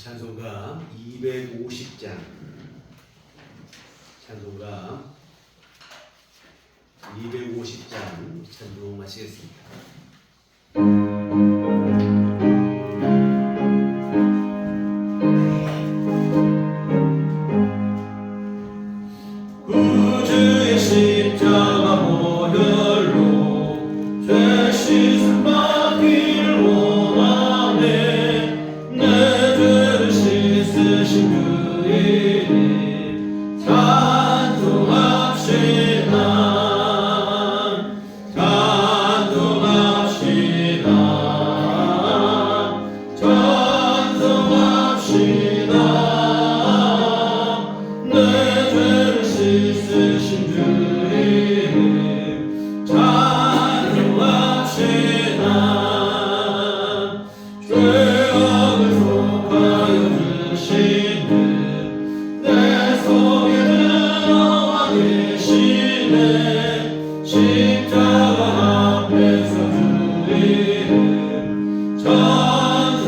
찬송가 250장 찬송가 250장 찬송 마치겠습니다. 구주의 십자가 보혈로 죄 씻음 받기를 원하네. 내 죄를 씻으신 그 이름 죄악을 속하여 주시는 내 속에는 너와 계시네. 십자가 앞에서 주 이름 찬송합시다.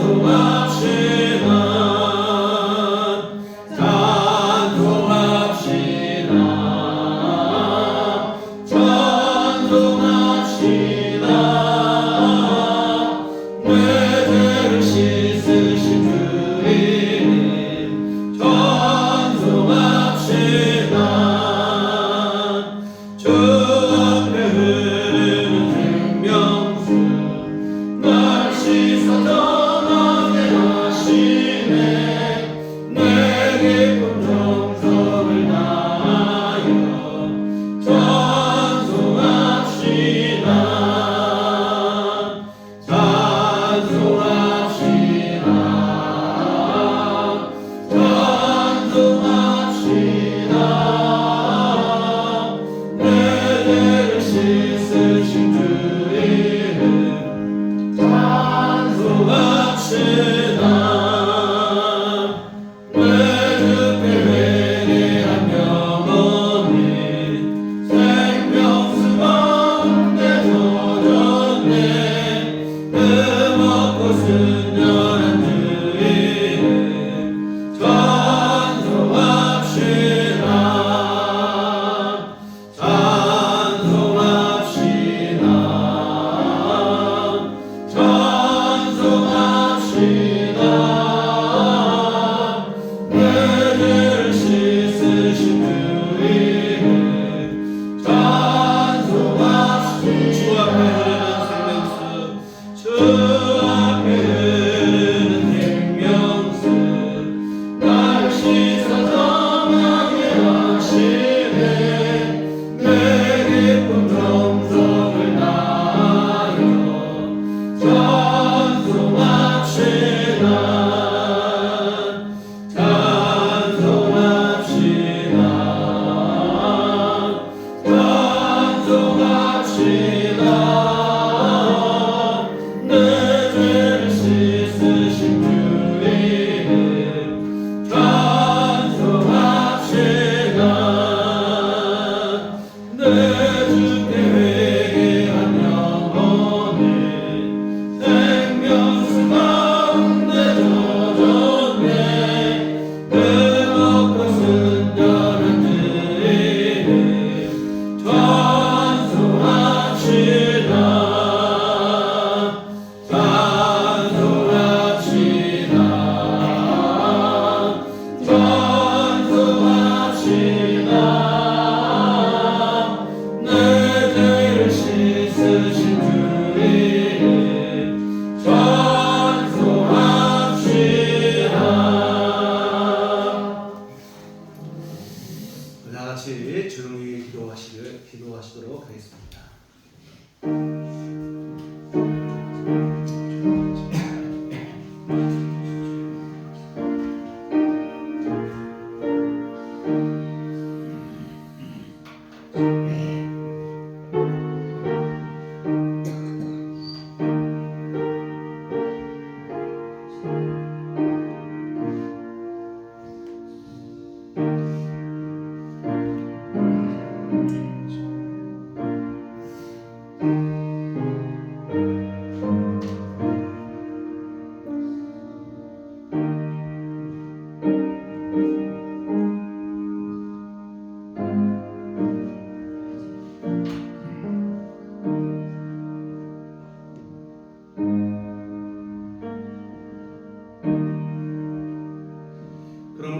기도하시도록 하겠습니다.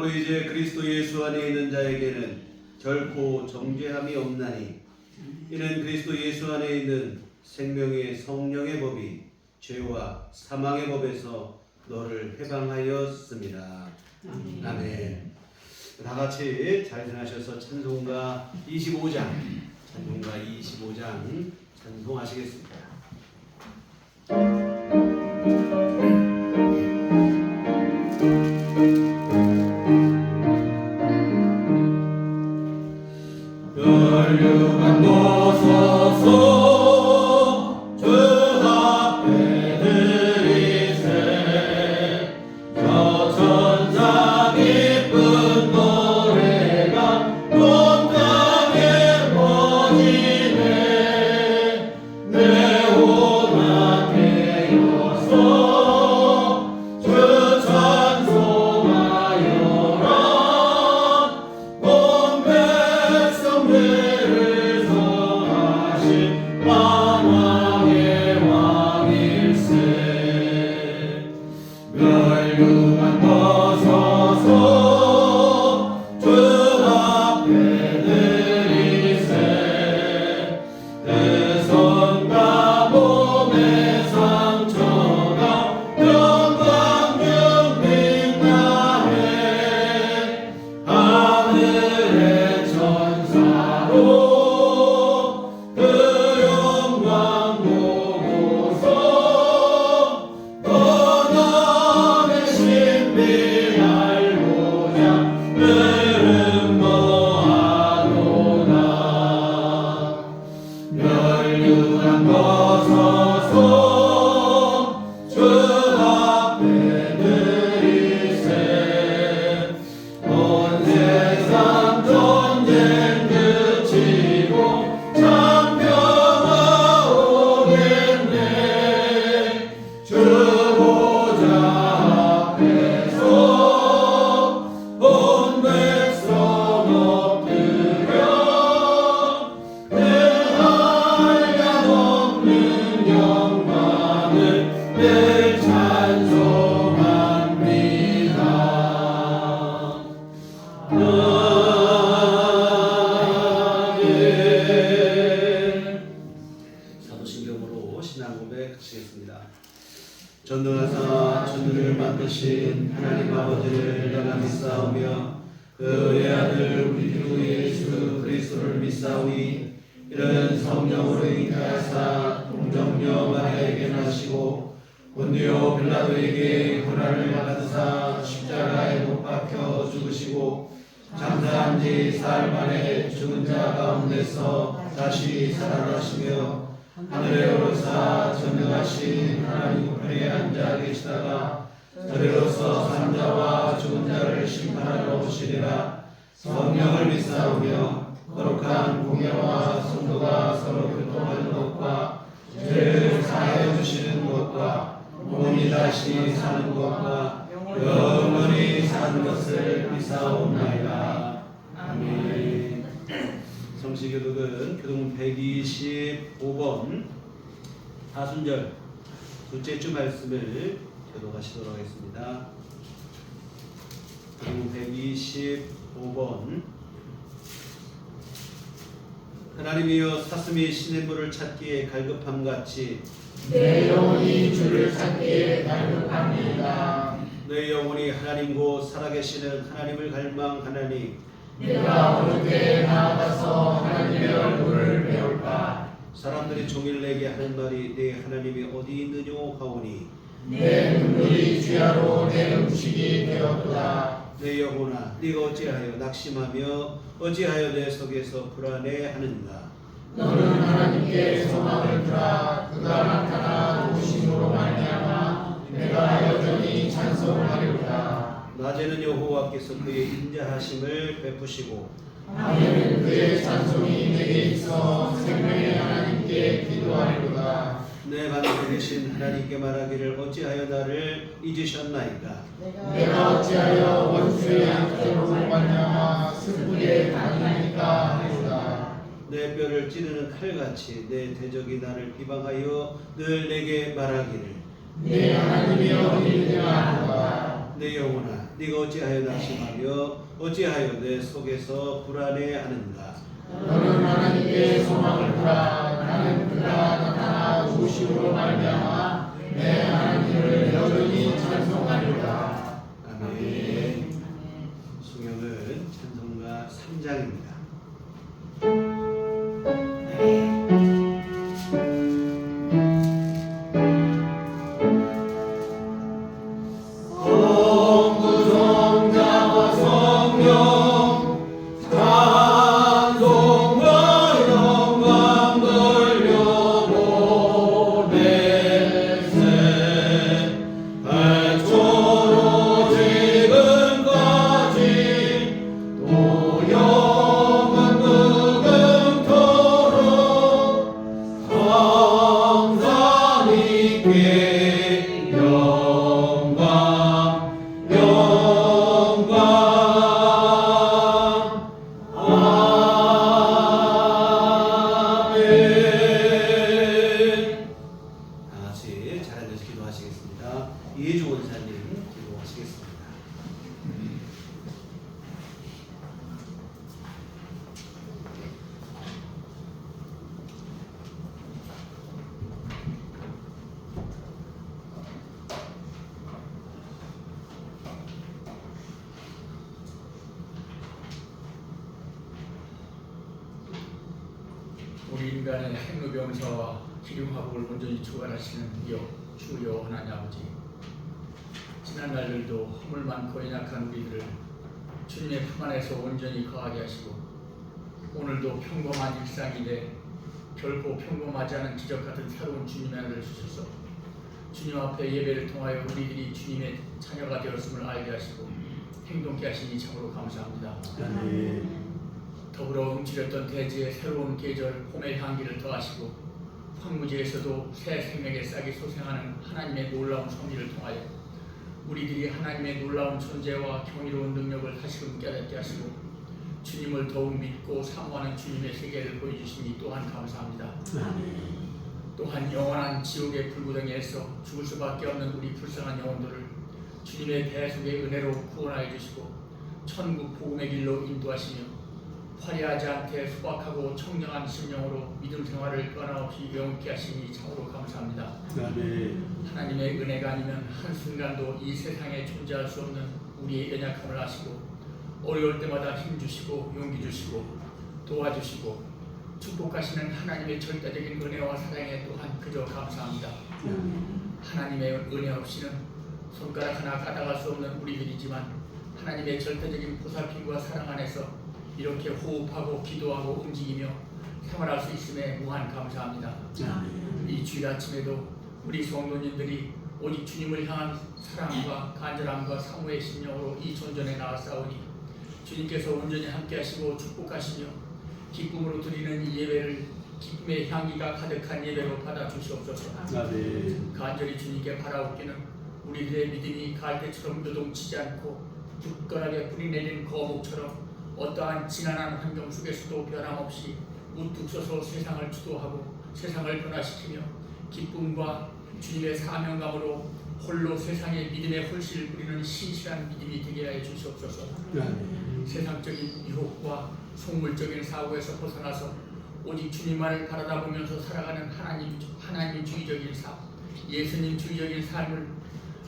또 이제 그리스도 예수 안에 있는 자에게는 결코 정죄함이 없나니 이는 그리스도 예수 안에 있는 생명의 성령의 법이 죄와 사망의 법에서 너를 해방하였습니다. 아멘. 다 같이 잘 지나셔서 찬송가 25장 찬송하시겠습니다. 혈류만 벗어서 주 앞에 드리세 저 천사 기쁜 노래가 온 땅에 퍼지네 내 혼아 되어서 주 찬송하여라 온 백성들을 성하신 만왕의 왕일세 멸류관 벗어서 주 앞에 드리세 내 손과 몸의 상처가 영광 중 빛나네 하늘의 천사로 그 영광 보고서 너의 신비 알고자 이름 모아노라 멸류관 벗어서 주 앞에 드리세 온 세상 전쟁 그치고 참 평화 오겠네 주 보좌 앞에서 온 백성 엎드려 그 한량없는 영광을 늘 찬송합니다. 아멘. 사도신경으로 신앙 고백하시겠습니다. 전능하사 천지를 만드신 하나님 아버지를 내가 믿사오며 그의 아들 우리 주 예수 그리스도를 믿사오니 이는 성령으로 잉태하사 동정녀 마리아에게 나시고 본디오 빌라도에게 고난을 받으사 십자가에 못 박혀 죽으시고 장사한 지 사흘 만에 죽은 자 가운데서 다시 살아나시며 하늘에 오르사 전능하신 하나님 우편에 앉아 계시다가 저리로서 산자와 죽은 자를 심판하러 오시리라. 성령을 믿사오며 거룩한 공예와 성도가 서로 교통하는 것과 죄를 사하여 주시는 것과 몸이 다시 사는 것과 영원히 사는 것을 믿사옵나이다. 아멘. 성시교독은 교동 125번 하순절 둘째 주 말씀을 교독하시도록 하겠습니다. 교동 125번 하나님이여 사슴이 시냇물을 찾기에 갈급함같이 내 영혼이 주를 찾기에 갈급합니다. 내 영혼이 하나님 곧 살아계시는 하나님을 갈망하나니 내가 어느 때에 나아가서 하나님의 얼굴을 배울까? 사람들이 종일 내게 하는 말이 내 하나님이 어디 있느뇨 하오니 내 눈물이 주야로 내 음식이 되었도다. 내 영혼아 네가 어찌하여 낙심하며 어찌하여 내 속에서 불안해하는가. 너는 하나님께 소망을 두라. 그가 나타나 도우심으로 말미암아 내가 여전히 찬송하리로다. 낮에는 여호와께서 그의 인자하심을 베푸시고 밤에는 그의 찬송이 내게 있어 생명의 하나님께 기도하리로다. 내 가운데 계신 하나님께 말하기를 어찌하여 나를 잊으셨나이까. 내가 어찌하여 원수의 양태로 말미암아 슬프게 다니나이까 하리로다. 내 뼈를 찌르는 칼같이 내 대적이 나를 비방하여 늘 내게 말하기를 내 하나님이 어디 있느냐 하노라. 내 영혼아 네가 어찌하여 낙심하며 어찌하여 내 속에서 불안해하는가. 너는 하나님께 소망을 두라. 나는 그가 나타나 주심으로 말미암아 내 하나님을 여전히 찬송하리로다. 아멘. 성경은 찬송가 3장입니다. 성부성자와 성령 찬송과 영광 돌려보내세. 태초로 지금까지 또 영원 무금토록 성삼위께 영광 영광 아멘. 다 같이 잘하면서 기도하시겠습니다. 이해주 원사님 기도하시겠습니다. 우리 인간의 행로병사와 기름화복을 온전히 초월하시는 주여 하나님 아버지, 지난 날들도 허물 많고 연약한 우리들을 주님의 품 안에서 온전히 거하게 하시고, 오늘도 평범한 일상인데 결코 평범하지 않은 기적 같은 새로운 주님의 하나를 주셔서 주님 앞에 예배를 통하여 우리들이 주님의 자녀가 되었음을 알게 하시고 행동케 하시니 참으로 감사합니다. 아멘. 더불어 움츠렸던 대지의 새로운 계절 봄의 향기를 더하시고 황무지에서도 새 생명의 싹이 솟아나는 하나님의 놀라운 섭리를 통하여 우리들이 하나님의 놀라운 존재와 경이로운 능력을 다시금 깨닫게 하시고 주님을 더욱 믿고 사모하는 주님의 세계를 보여주시니 또한 감사합니다. 또한 영원한 지옥의 불구덩이에서 죽을 수밖에 없는 우리 불쌍한 영혼들을 주님의 대속의 은혜로 구원하여 주시고 천국 복음의 길로 인도하시며 화려하지 않게 소박하고 청정한 심령으로 믿음 생활을 변함없이 영원케 하시니 참으로 감사합니다. 아멘. 하나님의 은혜가 아니면 한순간도 이 세상에 존재할 수 없는 우리의 연약함을 아시고 어려울 때마다 힘주시고 용기 주시고 도와주시고 축복하시는 하나님의 절대적인 은혜와 사랑에 또한 그저 감사합니다. 하나님의 은혜 없이는 손가락 하나 가져갈 수 없는 우리들이지만 하나님의 절대적인 보살핌과 사랑 안에서 이렇게 호흡하고 기도하고 움직이며 생활할 수 있음에 무한 감사합니다. 이 주일 아침에도 우리 성도님들이 오직 주님을 향한 사랑과 간절함과 사모의 심령으로 이 존전에 나왔사오니 주님께서 온전히 함께하시고 축복하시며 기쁨으로 드리는 이 예배를 기쁨의 향기가 가득한 예배로 받아주시옵소서. 아멘. 간절히 주님께 바라옵기는 우리들의 믿음이 갈대처럼 요동치지 않고 굳건하게 뿌리 내린 거목처럼 어떠한 지난한 환경 속에서도 변함없이 우뚝 서서 세상을 주도하고 세상을 변화시키며 기쁨과 주님의 사명감으로 홀로 세상의 믿음의 홀씨를 부리는 신실한 믿음이 되게 하여 주시옵소서. 세상적인 유혹과 속물적인 사고에서 벗어나서 오직 주님만을 바라다보면서 살아가는 하나님주의적인 삶, 예수님주의적인 삶을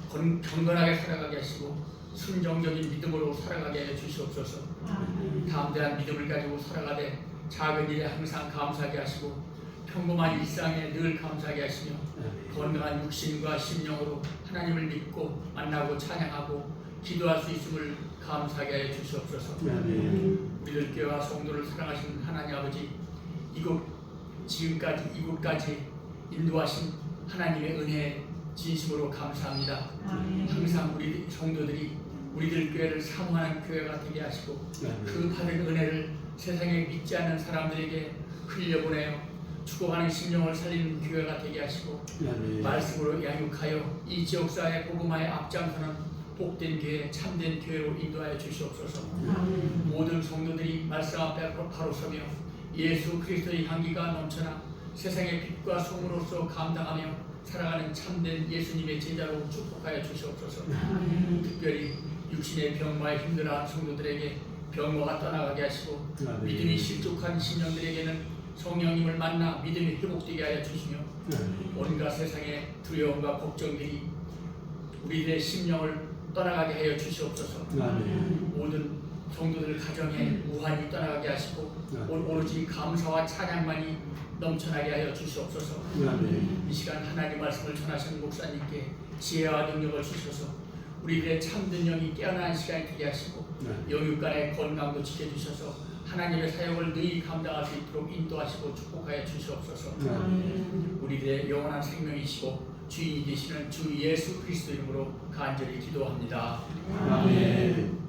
경건하게 살아가게 하시고 순정적인 믿음으로 살아가게 해 주시옵소서. 담대한 믿음을 가지고 살아가되 작은 일에 항상 감사하게 하시고 평범한 일상에 늘 감사하게 하시며 건강한 육신과 심령으로 하나님을 믿고 만나고 찬양하고 기도할 수 있음을 감사하게 해 주시옵소서. 우리들 교회와 성도를 사랑하시는 하나님 아버지, 이곳까지 인도하신 하나님의 은혜에 진심으로 감사합니다. 항상 우리 성도들이 우리들 교회를 사모하는 교회가 되게 하시고 그 받은 은혜를 세상에 믿지 않는 사람들에게 흘려보내어 죽어가는 심령을 살리는 교회가 되게 하시고 말씀으로 양육하여 이 지역사회 복음화에 앞장서는 복된 교회, 참된 교회로 인도하여 주시옵소서. 모든 성도들이 말씀 앞에 바로 서며 예수 그리스도의 향기가 넘쳐나 세상의 빛과 소금으로서 감당하며 살아가는 참된 예수님의 제자로 축복하여 주시옵소서. 특별히 육신의 병마에 힘들어하는 성도들에게 병마가 떠나가게 하시고 아멘. 믿음이 실족한 신령들에게는 성령님을 만나 믿음이 회복되게 하여 주시며 온갖 세상의 두려움과 걱정들이 우리들의 심령을 떠나가게 하여 주시옵소서. 아멘. 모든 성도들 가정에 우환이 떠나가게 하시고 오로지 감사와 찬양만이 넘쳐나게 하여 주시옵소서. 아멘. 이 시간 하나님 말씀을 전하신 목사님께 지혜와 능력을 주셔서 우리들의 참된 영이 깨어나는 시간이 되게 하시고 영육간의 건강도 지켜주셔서 하나님의 사역을 능히 감당할 수 있도록 인도하시고 축복하여 주시옵소서. 우리들의 영원한 생명이시고 주인이 되시는 주 예수 그리스도 이름으로 간절히 기도합니다. 아멘.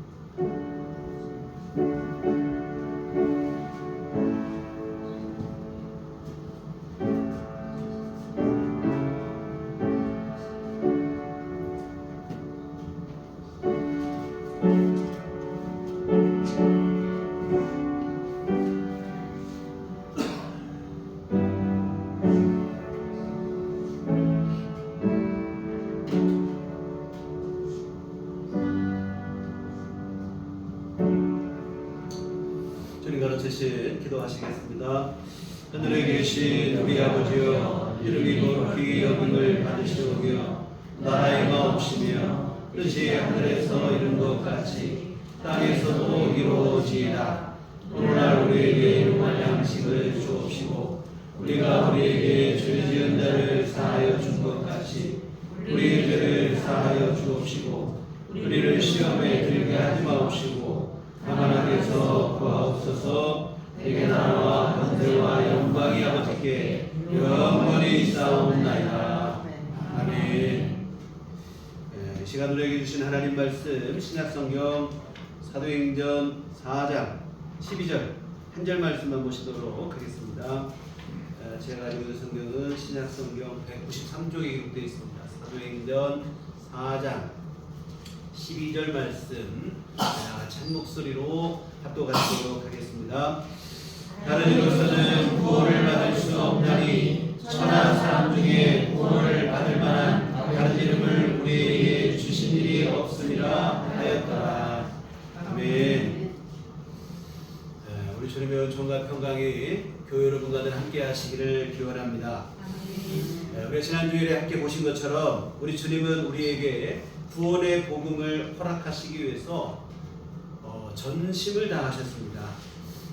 주님 가르치신 기도하시겠습니다. 하늘에 계신 우리 아버지여, 이름이 거룩히 여김을 받으시오며 나라의 마옵시며 뜻이 하늘에서 이룬 것 같이 땅에서도 이루어지이다. 오늘날 우리에게 일용할 양식을 주옵시고 우리가 우리에게 죄 지은 자를 사하여 준 것 같이 우리의 죄를 사하여 주옵시고 우리를 시험에 들게 하지 마옵시고 다만 악에서 구하옵소서. 내게 나라와 권세와 영광이 아버지께 영원히 있사옵나이다. 아멘. 이 시간 우리에게 주신 하나님 말씀 신약성경 사도행전 4장 12절 한 절 말씀만 보시도록 하겠습니다. 제가 가지고 있는 성경은 신약성경 193쪽에 기록되어 있습니다. 사도행전 4장 12절 말씀 찬 목소리로 합독하도록 하겠습니다. 다른 이로서는 구원을 받을 수 없나니 천하 사람 중에 구원을 받을 만한 다른 이름을 우리에게 주신 일이 없음이라 하였더라. 아멘. 우리 주님의 은총과 평강이 교회 여러분과들 함께 하시기를 기원합니다. 우리 지난 주일에 함께 보신 것처럼 우리 주님은 우리에게 구원의 복음을 허락하시기 위해서 전심을 다하셨습니다.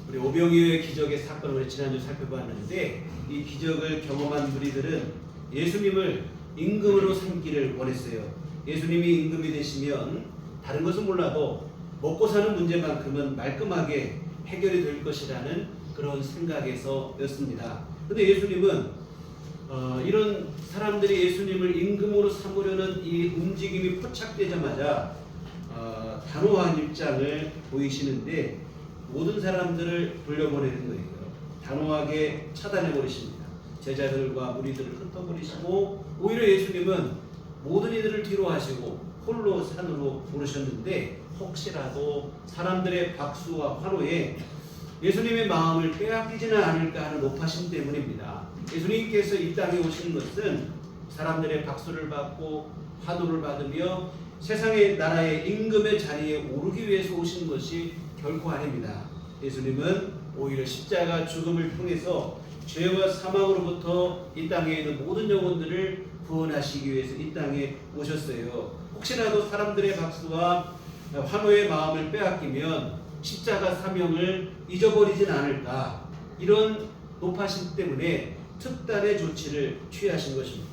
우리 오병이어의 기적의 사건을 지난주 살펴봤는데 이 기적을 경험한 무리들은 예수님을 임금으로 삼기를 원했어요. 예수님이 임금이 되시면 다른 것은 몰라도 먹고 사는 문제만큼은 말끔하게 해결이 될 것이라는 그런 생각에서였습니다. 그런데 예수님은 이런 사람들이 예수님을 임금으로 삼으려는 이 움직임이 포착되자마자 단호한 입장을 보이시는데 모든 사람들을 돌려보내는 거예요. 단호하게 차단해 버리십니다. 제자들과 무리들을 흩어버리시고 오히려 예수님은 모든 이들을 뒤로 하시고 홀로 산으로 오르셨는데 혹시라도 사람들의 박수와 환호에 예수님의 마음을 빼앗기지는 않을까 하는 높아심 때문입니다. 예수님께서 이 땅에 오신 것은 사람들의 박수를 받고 환호를 받으며 세상의 나라의 임금의 자리에 오르기 위해서 오신 것이 결코 아닙니다. 예수님은 오히려 십자가 죽음을 통해서 죄와 사망으로부터 이 땅에 있는 모든 영혼들을 구원하시기 위해서 이 땅에 오셨어요. 혹시라도 사람들의 박수와 환호의 마음을 빼앗기면 십자가 사명을 잊어버리진 않을까, 이런 높아심 때문에 특단의 조치를 취하신 것입니다.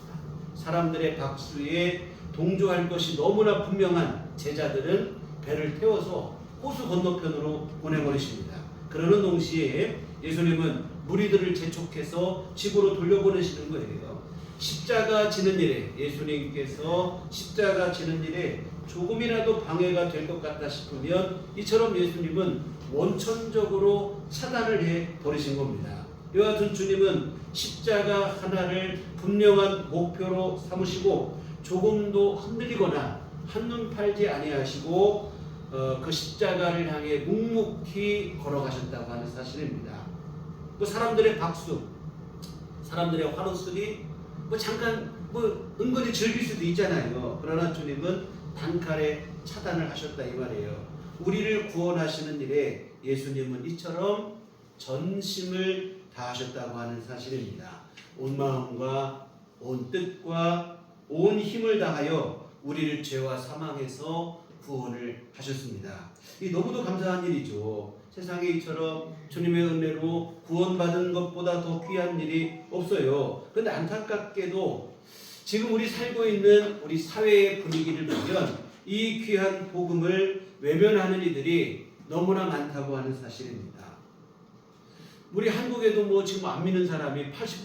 사람들의 박수에 동조할 것이 너무나 분명한 제자들은 배를 태워서 호수 건너편으로 보내버리십니다. 그러는 동시에 예수님은 무리들을 재촉해서 집으로 돌려보내시는 거예요. 십자가 지는 일에, 예수님께서 십자가 지는 일에 조금이라도 방해가 될 것 같다 싶으면 이처럼 예수님은 원천적으로 차단을 해 버리신 겁니다. 이와 같은 주님은 십자가 하나를 분명한 목표로 삼으시고 조금도 흔들리거나 한눈 팔지 아니하시고 그 십자가를 향해 묵묵히 걸어가셨다고 하는 사실입니다. 또 사람들의 박수, 사람들의 환호 소리, 잠깐 은근히 즐길 수도 있잖아요. 그러나 주님은 단칼에 차단을 하셨다 이 말이에요. 우리를 구원하시는 일에 예수님은 이처럼 전심을 다하셨다고 하는 사실입니다. 온 마음과 온 뜻과 온 힘을 다하여 우리를 죄와 사망에서 구원을 하셨습니다. 이 너무도 감사한 일이죠. 세상에 이처럼 주님의 은혜로 구원받은 것보다 더 귀한 일이 없어요. 그런데 안타깝게도 지금 우리 살고 있는 우리 사회의 분위기를 보면 이 귀한 복음을 외면하는 이들이 너무나 많다고 하는 사실입니다. 우리 한국에도 뭐 지금 안 믿는 사람이 80,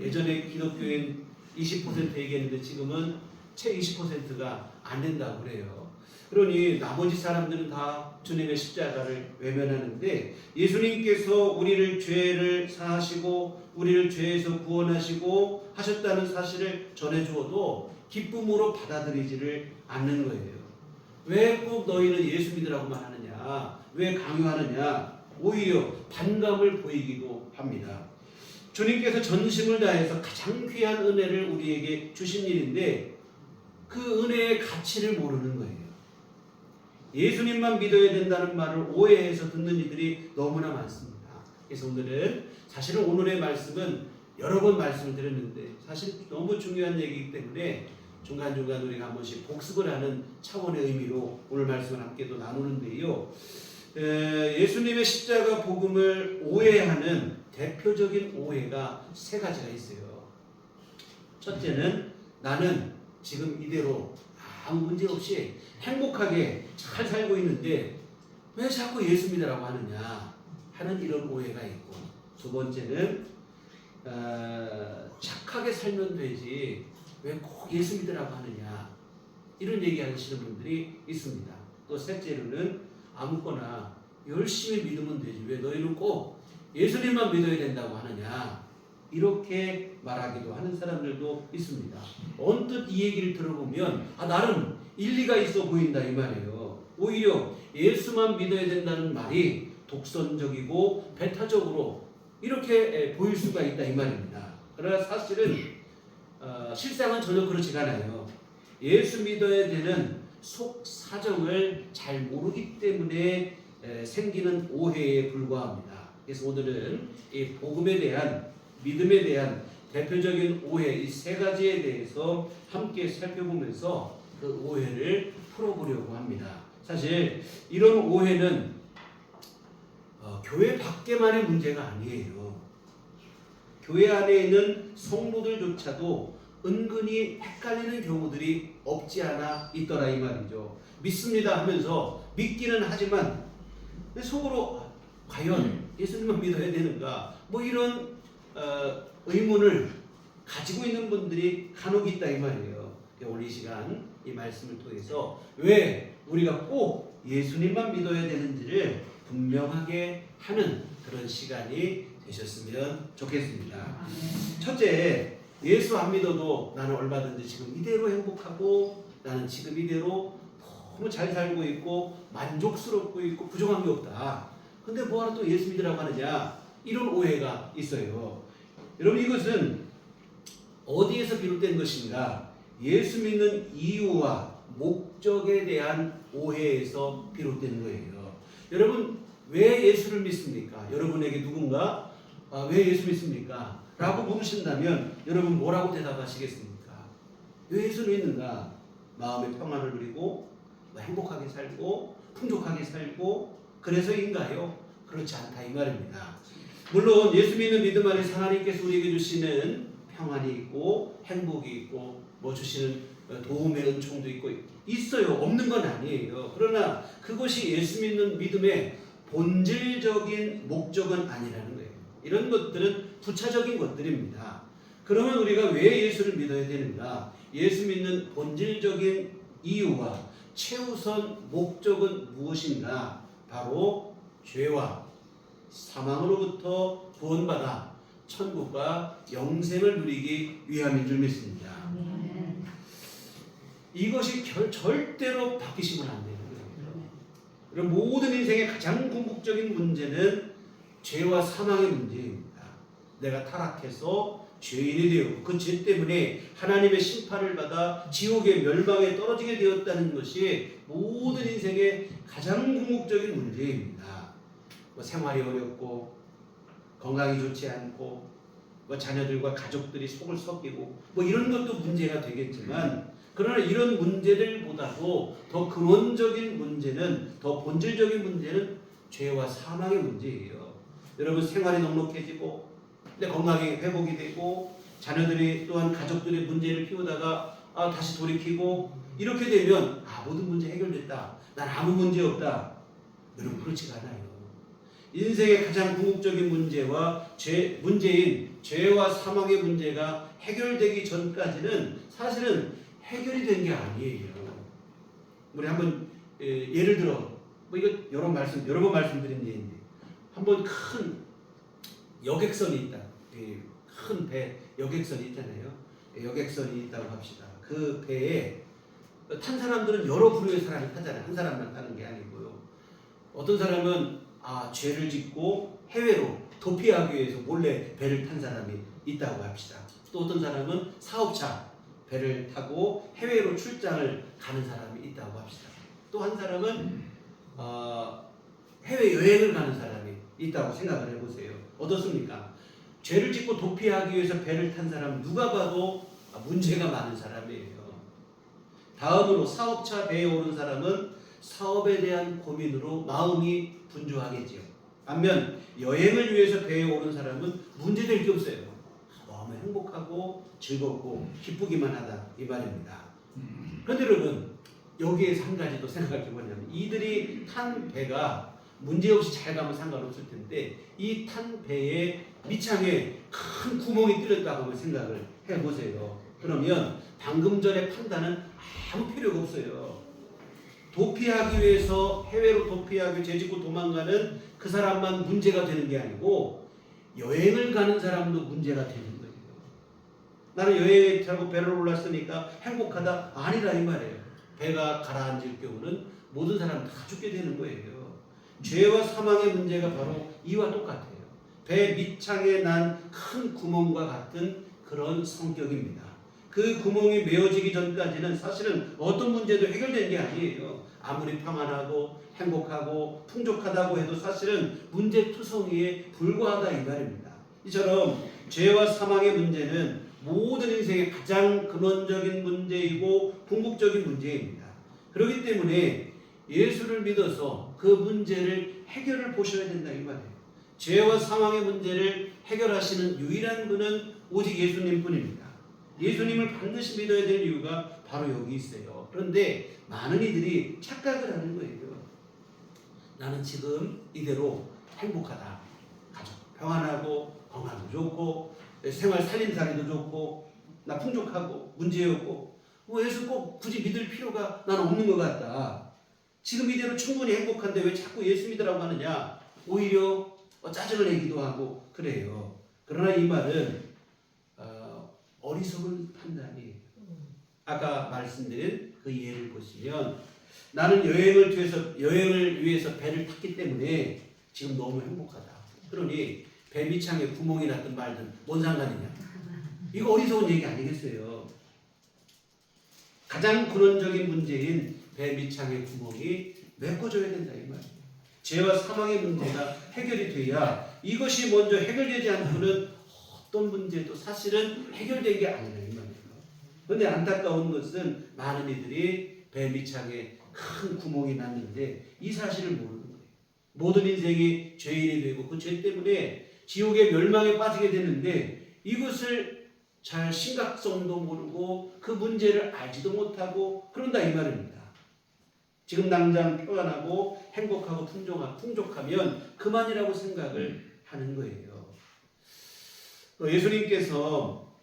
예전에 기독교인 20% 얘기했는데 지금은 채 20%가 안 된다고 그래요. 그러니 나머지 사람들은 다 주님의 십자가를 외면하는데 예수님께서 우리를 죄를 사하시고 우리를 죄에서 구원하시고 하셨다는 사실을 전해주어도 기쁨으로 받아들이지를 않는 거예요. 왜 꼭 너희는 예수 믿으라고만 하느냐? 왜 강요하느냐? 오히려 반감을 보이기도 합니다. 주님께서 전심을 다해서 가장 귀한 은혜를 우리에게 주신 일인데 그 은혜의 가치를 모르는 거예요. 예수님만 믿어야 된다는 말을 오해해서 듣는 이들이 너무나 많습니다. 그래서 오늘은 사실은 오늘의 말씀은 여러 번 말씀을 드렸는데 사실 너무 중요한 얘기이기 때문에 중간중간 우리가 한 번씩 복습을 하는 차원의 의미로 오늘 말씀을 함께 또 나누는데요. 예수님의 십자가 복음을 오해하는 대표적인 오해가 세 가지가 있어요. 첫째는 나는 지금 이대로 아무 문제 없이 행복하게 잘 살고 있는데 왜 자꾸 예수 믿으라고 하느냐 하는 이런 오해가 있고, 두 번째는 착하게 살면 되지 왜 꼭 예수 믿으라고 하느냐 이런 얘기하시는 분들이 있습니다. 또 셋째로는 아무거나 열심히 믿으면 되지 왜 너희는 꼭 예수님만 믿어야 된다고 하느냐 이렇게 말하기도 하는 사람들도 있습니다. 언뜻 이 얘기를 들어보면 나름 일리가 있어 보인다 이 말이에요. 오히려 예수만 믿어야 된다는 말이 독선적이고 배타적으로 이렇게 보일 수가 있다 이 말입니다. 그러나 사실은 실상은 전혀 그렇지가 않아요. 예수 믿어야 되는 속 사정을 잘 모르기 때문에 생기는 오해에 불과합니다. 그래서 오늘은 이 복음에 대한 믿음에 대한 대표적인 오해 이 세 가지에 대해서 함께 살펴보면서 그 오해를 풀어보려고 합니다. 사실 이런 오해는 교회 밖에만의 문제가 아니에요. 교회 안에 있는 성도들조차도 은근히 헷갈리는 경우들이 없지 않아 있더라 이 말이죠. 믿습니다 하면서 믿기는 하지만 속으로 과연 예수님만 믿어야 되는가 뭐 이런 의문을 가지고 있는 분들이 간혹 있다 이 말이에요. 오늘 이 시간 이 말씀을 통해서 왜 우리가 꼭 예수님만 믿어야 되는지를 분명하게 하는 그런 시간이 되셨으면 좋겠습니다. 첫째, 예수 안 믿어도 나는 얼마든지 지금 이대로 행복하고 나는 지금 이대로 너무 잘 살고 있고 만족스럽고 있고 부족한 게 없다. 근데 뭐하러 또 예수 믿으라고 하느냐 이런 오해가 있어요. 여러분 이것은 어디에서 비롯된 것인가? 예수 믿는 이유와 목적에 대한 오해에서 비롯된 거예요. 여러분 왜 예수를 믿습니까? 여러분에게 누군가 왜 예수 믿습니까? 라고 물으신다면 여러분 뭐라고 대답하시겠습니까? 왜 예수를 믿는가? 마음의 평안을 누리고 행복하게 살고 풍족하게 살고 그래서인가요? 그렇지 않다 이 말입니다. 물론 예수 믿는 믿음 안에 하나님께서 우리에게 주시는 평안이 있고 행복이 있고 뭐 주시는 도움의 은총도 있고 있어요. 없는 건 아니에요. 그러나 그것이 예수 믿는 믿음의 본질적인 목적은 아니라는 거예요. 이런 것들은 부차적인 것들입니다. 그러면 우리가 왜 예수를 믿어야 되는가? 예수 믿는 본질적인 이유와 최우선 목적은 무엇인가? 바로 죄와 사망으로부터 구원받아 천국과 영생을 누리기 위함인 줄 믿습니다. 이것이 절대로 바뀌시면 안 되는 거예요. 그럼 모든 인생의 가장 궁극적인 문제는 죄와 사망의 문제입니다. 내가 타락해서 죄인이 되었고 그 죄 때문에 하나님의 심판을 받아 지옥의 멸망에 떨어지게 되었다는 것이 모든 인생의 가장 궁극적인 문제입니다. 뭐 생활이 어렵고 건강이 좋지 않고 뭐 자녀들과 가족들이 속을 썩이고 뭐 이런 것도 문제가 되겠지만, 그러나 이런 문제들보다도 더 근원적인 문제는, 더 본질적인 문제는 죄와 사망의 문제예요. 여러분, 생활이 넉넉해지고 내 건강이 회복이 되고 자녀들이 또한 가족들의 문제를 피우다가 다시 돌이키고 이렇게 되면 모든 문제 해결됐다, 난 아무 문제 없다. 여러분, 그렇지가 않아요. 인생의 가장 궁극적인 문제인 죄와 사망의 문제가 해결되기 전까지는 사실은 해결이 된 게 아니에요. 우리 한번 예를 들어 뭐 이거 여러 번 말씀드린 예인데, 한번 큰 여객선이 있다. 큰 배 여객선이 있잖아요. 여객선이 있다고 합시다. 그 배에 탄 사람들은 여러 부류의 사람이 타잖아요. 한 사람만 타는 게 아니고요. 어떤 사람은 죄를 짓고 해외로 도피하기 위해서 몰래 배를 탄 사람이 있다고 합시다. 또 어떤 사람은 사업차 배를 타고 해외로 출장을 가는 사람이 있다고 합시다. 또 한 사람은 해외 여행을 가는 사람이 있다고 생각을 해보세요. 어떻습니까? 죄를 짓고 도피하기 위해서 배를 탄 사람은 누가 봐도 문제가 많은 사람이에요. 다음으로 사업차 배에 오른 사람은 사업에 대한 고민으로 마음이 분주하겠지요. 반면 여행을 위해서 배에 오른 사람은 문제될 게 없어요. 너무 행복하고 즐겁고 기쁘기만 하다, 이 말입니다. 그런데 여러분, 여기에서 한 가지 또 생각할 게 뭐냐면, 이들이 탄 배가 문제없이 잘 가면 상관없을 텐데 이 탄 배의 밑창에 큰 구멍이 뚫렸다고 한번 생각을 해보세요. 그러면 방금 전에 판단은 아무 필요가 없어요. 도피하기 위해서 해외로 도피하기 죄 짓고 도망가는 그 사람만 문제가 되는 게 아니고 여행을 가는 사람도 문제가 되는 거예요. 나는 여행 타고 배를 올랐으니까 행복하다? 아니라 이 말이에요. 배가 가라앉을 경우는 모든 사람 다 죽게 되는 거예요. 죄와 사망의 문제가 바로 이와 똑같아요. 배 밑창에 난 큰 구멍과 같은 그런 성격입니다. 그 구멍이 메어지기 전까지는 사실은 어떤 문제도 해결된 게 아니에요. 아무리 평안하고 행복하고 풍족하다고 해도 사실은 문제투성이에 불과하다, 이 말입니다. 이처럼 죄와 사망의 문제는 모든 인생의 가장 근원적인 문제이고 궁극적인 문제입니다. 그렇기 때문에 예수를 믿어서 그 문제를 해결을 보셔야 된다, 이 말이에요. 죄와 사망의 문제를 해결하시는 유일한 분은 오직 예수님 뿐입니다. 예수님을 반드시 믿어야 될 이유가 바로 여기 있어요. 그런데 많은 이들이 착각을 하는 거예요. 나는 지금 이대로 행복하다. 가족 평안하고 건강도 좋고 생활 살림살이도 좋고 나 풍족하고 문제 없고 예수 꼭 굳이 믿을 필요가 나는 없는 것 같다. 지금 이대로 충분히 행복한데 왜 자꾸 예수 믿으라고 하느냐. 오히려 짜증을 내기도 하고 그래요. 그러나 이 말은 어리석은 판단이에요. 아까 말씀드린 그 예를 보시면, 나는 여행을 위해서 배를 탔기 때문에 지금 너무 행복하다. 그러니 배 밑창에 구멍이 났든 말든 뭔 상관이냐. 이거 어리석은 얘기 아니겠어요. 가장 근원적인 문제인 배 밑창의 구멍이 메꿔줘야 된다, 이 말이에요. 죄와 사망의 문제가 해결이 돼야, 이것이 먼저 해결되지 않고는 어떤 문제도 사실은 해결된 게 아니라 이 말이에요. 그런데 안타까운 것은 많은 이들이 배 밑창에 큰 구멍이 났는데 이 사실을 모르는 거예요. 모든 인생이 죄인이 되고 그 죄 때문에 지옥의 멸망에 빠지게 되는데 이것을 잘 심각성도 모르고 그 문제를 알지도 못하고 그런다, 이 말입니다. 지금 당장 평안하고 행복하고 풍족하면 그만이라고 생각을 하는 거예요. 예수님께서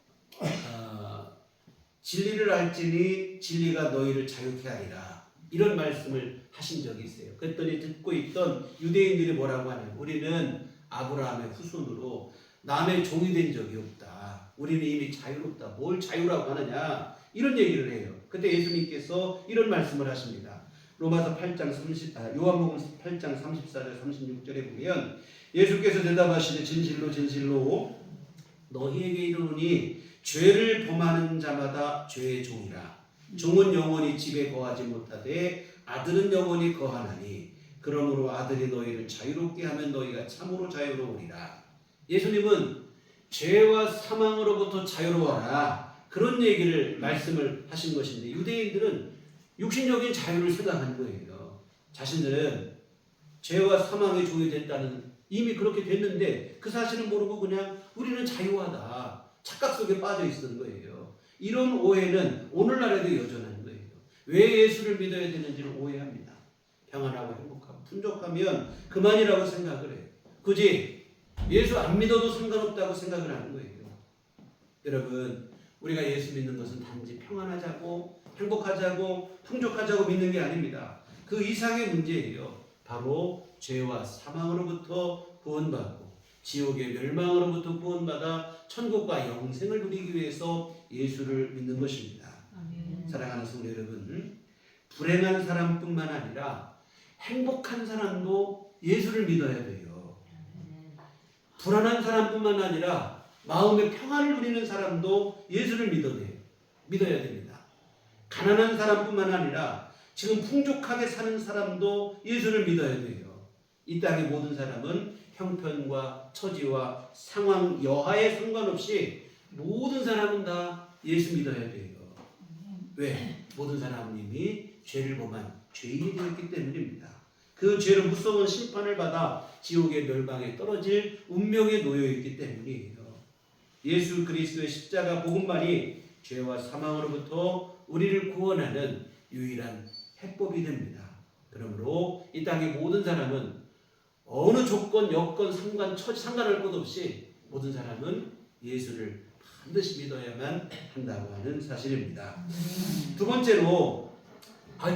진리를 알지니 진리가 너희를 자유케 하리라, 이런 말씀을 하신 적이 있어요. 그랬더니 듣고 있던 유대인들이 뭐라고 하냐면, 우리는 아브라함의 후손으로 남의 종이 된 적이 없다. 우리는 이미 자유롭다. 뭘 자유라고 하느냐, 이런 얘기를 해요. 그때 예수님께서 이런 말씀을 하십니다. 요한복음 8장 34절 36절에 보면 예수께서 대답하시되 진실로 진실로 너희에게 이르노니 죄를 범하는 자마다 죄의 종이라. 종은 영원히 집에 거하지 못하되 아들은 영원히 거하나니 그러므로 아들이 너희를 자유롭게 하면 너희가 참으로 자유로우리라. 예수님은 죄와 사망으로부터 자유로워라, 그런 얘기를 말씀을 하신 것인데, 유대인들은 육신적인 자유를 생각하는 거예요. 자신들은 죄와 사망의 종이 됐다는, 이미 그렇게 됐는데 그 사실을 모르고 그냥 우리는 자유하다, 착각 속에 빠져 있었던 거예요. 이런 오해는 오늘날에도 여전한 거예요. 왜 예수를 믿어야 되는지를 오해합니다. 평안하고 행복하고 풍족하면 그만이라고 생각을 해요. 굳이 예수 안 믿어도 상관없다고 생각을 하는 거예요. 여러분, 우리가 예수 믿는 것은 단지 평안하자고 행복하자고 풍족하자고 믿는 게 아닙니다. 그 이상의 문제예요. 바로 죄와 사망으로부터 구원받고 지옥의 멸망으로부터 구원받아 천국과 영생을 누리기 위해서 예수를 믿는 것입니다. 사랑하는 성도 여러분, 불행한 사람뿐만 아니라 행복한 사람도 예수를 믿어야 돼요. 불안한 사람뿐만 아니라 마음의 평안을 누리는 사람도 예수를 믿어야 됩니다. 가난한 사람뿐만 아니라 지금 풍족하게 사는 사람도 예수를 믿어야 돼요. 이 땅의 모든 사람은 형편과 처지와 상황 여하에 상관없이 모든 사람은 다 예수 믿어야 돼요. 왜? 모든 사람은 이미 죄를 범한 죄인이 되었기 때문입니다. 그 죄로 무서운 심판을 받아 지옥의 멸망에 떨어질 운명에 놓여 있기 때문이에요. 예수 그리스도의 십자가 복음만이 죄와 사망으로부터 우리를 구원하는 유일한 해법이 됩니다. 그러므로 이 땅의 모든 사람은 어느 조건, 여건, 상관할 것 없이 모든 사람은 예수를 반드시 믿어야만 한다고 하는 사실입니다. 두 번째로,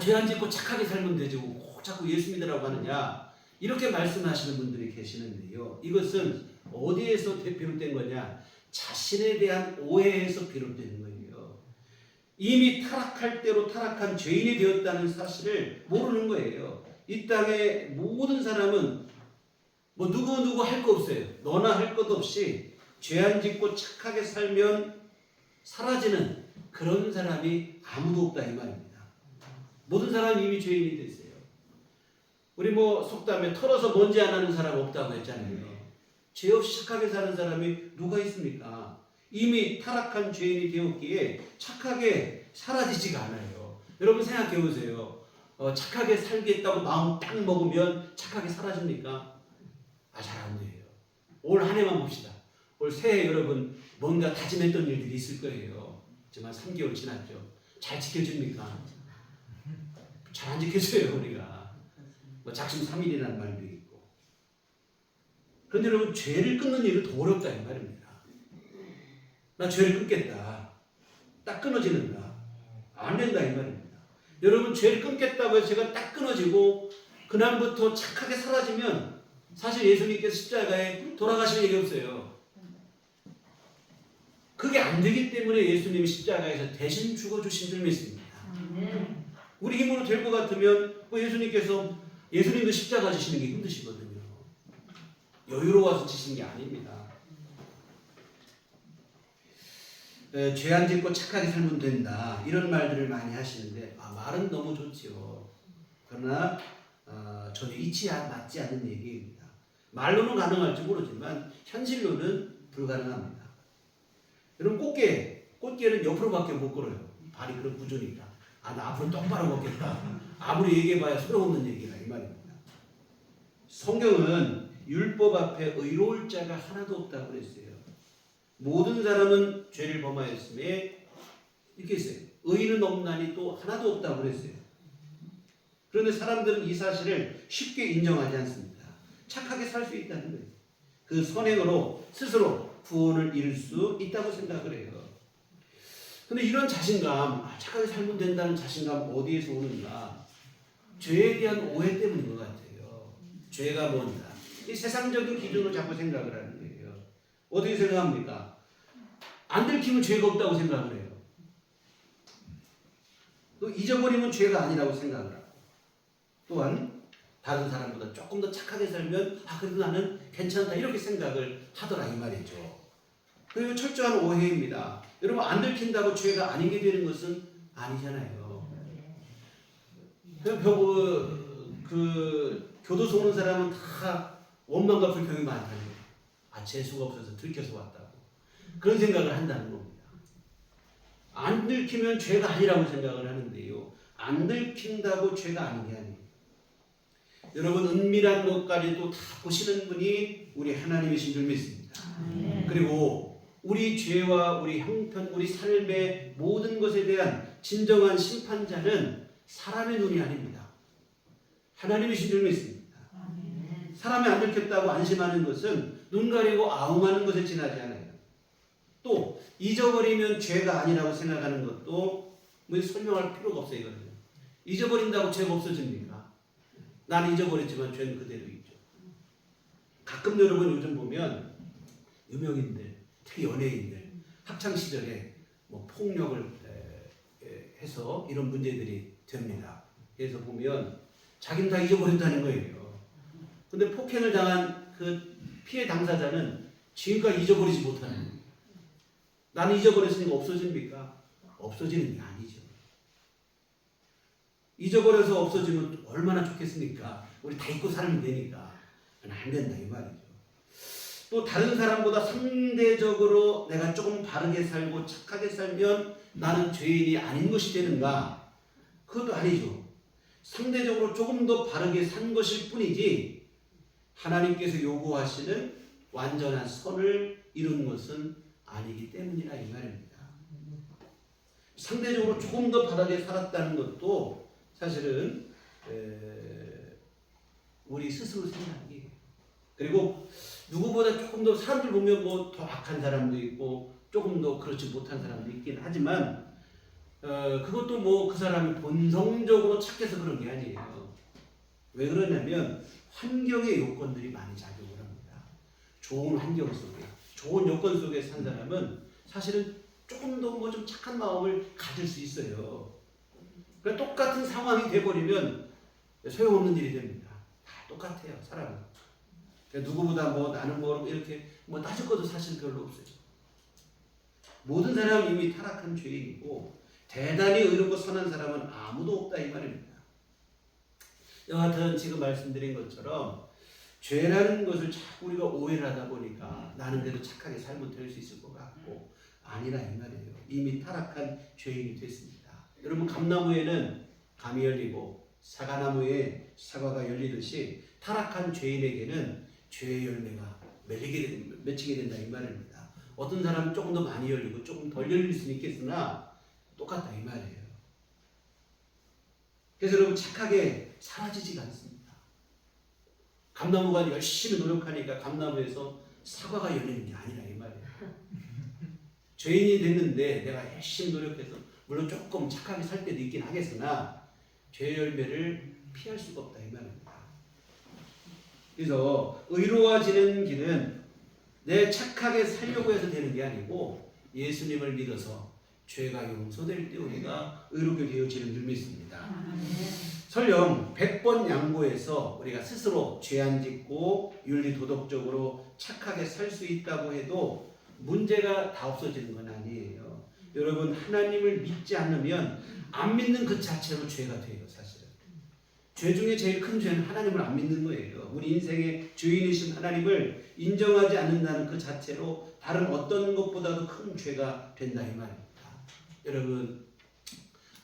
죄 안 짓고 착하게 살면 되지 꼭 자꾸 예수 믿으라고 하느냐, 이렇게 말씀하시는 분들이 계시는데요. 이것은 어디에서 비롯된 거냐? 자신에 대한 오해에서 비롯되는 거예요. 이미 타락할 대로 타락한 죄인이 되었다는 사실을 모르는 거예요. 이 땅의 모든 사람은 뭐 누구 할 거 없어요. 너나 할 것 없이 죄 안 짓고 착하게 살면 사라지는 그런 사람이 아무도 없다 이 말입니다. 모든 사람이 이미 죄인이 됐어요. 우리 속담에 털어서 먼지 안 하는 사람 없다고 했잖아요. 죄 없이 착하게 사는 사람이 누가 있습니까? 이미 타락한 죄인이 되었기에 착하게 사라지지가 않아요. 여러분 생각해 보세요. 착하게 살겠다고 마음 딱 먹으면 착하게 사라집니까? 잘 안 돼요. 올 한 해만 봅시다. 올 새해 여러분 뭔가 다짐했던 일들이 있을 거예요. 지금 한 3개월 지났죠. 잘 지켜집니까? 잘 안 지켜져요. 우리가 작심 3일이라는 말도 있고. 그런데 여러분, 죄를 끊는 일은 더 어렵다 이 말입니다. 나 죄를 끊겠다, 딱 끊어지는가? 안 된다 이 말입니다. 여러분, 죄를 끊겠다고 해서 제가 딱 끊어지고 그날부터 착하게 사라지면 사실 예수님께서 십자가에 돌아가실 일이 없어요. 그게 안 되기 때문에 예수님이 십자가에서 대신 죽어주신 줄 믿습니다. 우리 힘으로 될 것 같으면 예수님도 십자가 지시는 게 힘드시거든요. 여유로워서 지시는 게 아닙니다. 죄 안 짓고 착하게 살면 된다, 이런 말들을 많이 하시는데 말은 너무 좋죠. 그러나 전혀 이치 맞지 않는 얘기입니다. 말로는 가능할지 모르지만 현실로는 불가능합니다. 여러분, 꽃게는 옆으로밖에 못 걸어요. 발이 그런 구조니까. 나 앞으로 똑바로 걷겠다, 아무리 얘기해봐야 소용없는 얘기라 이 말입니다. 성경은 율법 앞에 의로울 자가 하나도 없다고 그랬어요. 모든 사람은 죄를 범하였음에 이렇게 했어요. 의인은 없나니 또 하나도 없다고 그랬어요. 그런데 사람들은 이 사실을 쉽게 인정하지 않습니다. 착하게 살 수 있다는 거예요. 그 선행으로 스스로 구원을 이룰 수 있다고 생각을 해요. 근데 이런 자신감, 착하게 살면 된다는 자신감 어디에서 오는가? 죄에 대한 오해 때문인 것 같아요. 죄가 뭔가? 이 세상적인 기준으로 자꾸 생각을 하는 거예요. 어떻게 생각합니까? 안 들키면 죄가 없다고 생각을 해요. 또 잊어버리면 죄가 아니라고 생각을 하고, 또한 다른 사람보다 조금 더 착하게 살면 그래도 나는 괜찮다, 이렇게 생각을 하더라 이 말이죠. 그리고 철저한 오해입니다. 여러분 안 들킨다고 죄가 아니게 되는 것은 아니잖아요. 그 교도소 오는 사람은 다 원망과 불평이 많다는 거예요. 아, 재수가 없어서 들켜서 왔다고. 그런 생각을 한다는 겁니다. 안 들키면 죄가 아니라고 생각을 하는데요. 안 들킨다고 죄가 아닌 게 아니에요. 여러분 은밀한 것까지도 다 보시는 분이 우리 하나님이신 줄 믿습니다. 그리고 우리 죄와 우리 형편, 우리 삶의 모든 것에 대한 진정한 심판자는 사람의 눈이 아닙니다. 하나님이신 줄 믿습니다. 사람이 안 들켰다고 안심하는 것은 눈 가리고 아웅하는 것에 지나지 않아요. 또 잊어버리면 죄가 아니라고 생각하는 것도 뭐 설명할 필요가 없어요. 이거는. 잊어버린다고 죄가 없어집니까? 난 잊어버렸지만 죄는 그대로 있죠. 가끔 여러분 요즘 보면 유명인들, 특히 연예인들 학창시절에 뭐 폭력을 해서 이런 문제들이 됩니다. 그래서 보면 자기는 다 잊어버린다는 거예요. 근데 폭행을 당한 그 피해 당사자는 지금까지 잊어버리지 못하는 거예요. 나는 잊어버렸으니까 없어집니까? 없어지는 게 아니죠. 잊어버려서 없어지면 얼마나 좋겠습니까? 우리 다 잊고 살면 되니까. 안 된다 이 말이죠. 또 다른 사람보다 상대적으로 내가 조금 바르게 살고 착하게 살면 나는 죄인이 아닌 것이 되는가? 그것도 아니죠. 상대적으로 조금 더 바르게 산 것일 뿐이지 하나님께서 요구하시는 완전한 선을 이룬 것은 아니기 때문이라 이 말입니다. 상대적으로 조금 더 바르게 살았다는 것도 사실은 우리 스스로 생각이에요. 그리고 누구보다 조금 더 사람들 보면 뭐 더 악한 사람도 있고 조금 더 그렇지 못한 사람도 있긴 하지만 그것도 뭐 그 사람이 본성적으로 착해서 그런 게 아니에요. 왜 그러냐면 환경의 요건들이 많이 작용을 합니다. 좋은 환경 속에, 좋은 요건 속에 산 사람은 사실은 조금 더 뭐 좀 착한 마음을 가질 수 있어요. 그러니까 똑같은 상황이 돼버리면 소용없는 일이 됩니다. 다 똑같아요, 사람은. 그러니까 누구보다 뭐 나는 뭐 이렇게 뭐 따질 것도 사실 별로 없어요. 모든 사람은 이미 타락한 죄인이고 대단히 의롭고 선한 사람은 아무도 없다 이 말입니다. 여하튼 지금 말씀드린 것처럼 죄라는 것을 자꾸 우리가 오해를 하다 보니까 나는 그래도 착하게 살면 될 수 있을 것 같고 아니라 이 말이에요. 이미 타락한 죄인이 됐습니다. 여러분 감나무에는 감이 열리고 사과나무에 사과가 열리듯이 타락한 죄인에게는 죄의 열매가 맺히게 된다 이 말입니다. 어떤 사람은 조금 더 많이 열리고 조금 덜 열릴 수는 있겠으나 똑같다 이 말이에요. 그래서 여러분 착하게 사라지지가 않습니다. 감나무가 열심히 노력하니까 감나무에서 사과가 열리는 게 아니라 이 말이에요. 죄인이 됐는데 내가 열심히 노력해서 물론 조금 착하게 살 때도 있긴 하겠으나 죄의 열매를 피할 수가 없다 이 말입니다. 그래서 의로워지는 길은 내 착하게 살려고 해서 되는 게 아니고 예수님을 믿어서 죄가 용서될 때 우리가 의롭게 되어지는 줄 믿습니다. 설령 100번 양보해서 우리가 스스로 죄 안 짓고 윤리 도덕적으로 착하게 살 수 있다고 해도 문제가 다 없어지는 건 아니에요. 여러분 하나님을 믿지 않으면 안 믿는 그 자체로 죄가 돼요. 사실은 죄 중에 제일 큰 죄는 하나님을 안 믿는 거예요. 우리 인생의 주인이신 하나님을 인정하지 않는다는 그 자체로 다른 어떤 것보다도 큰 죄가 된다 이 말입니다. 여러분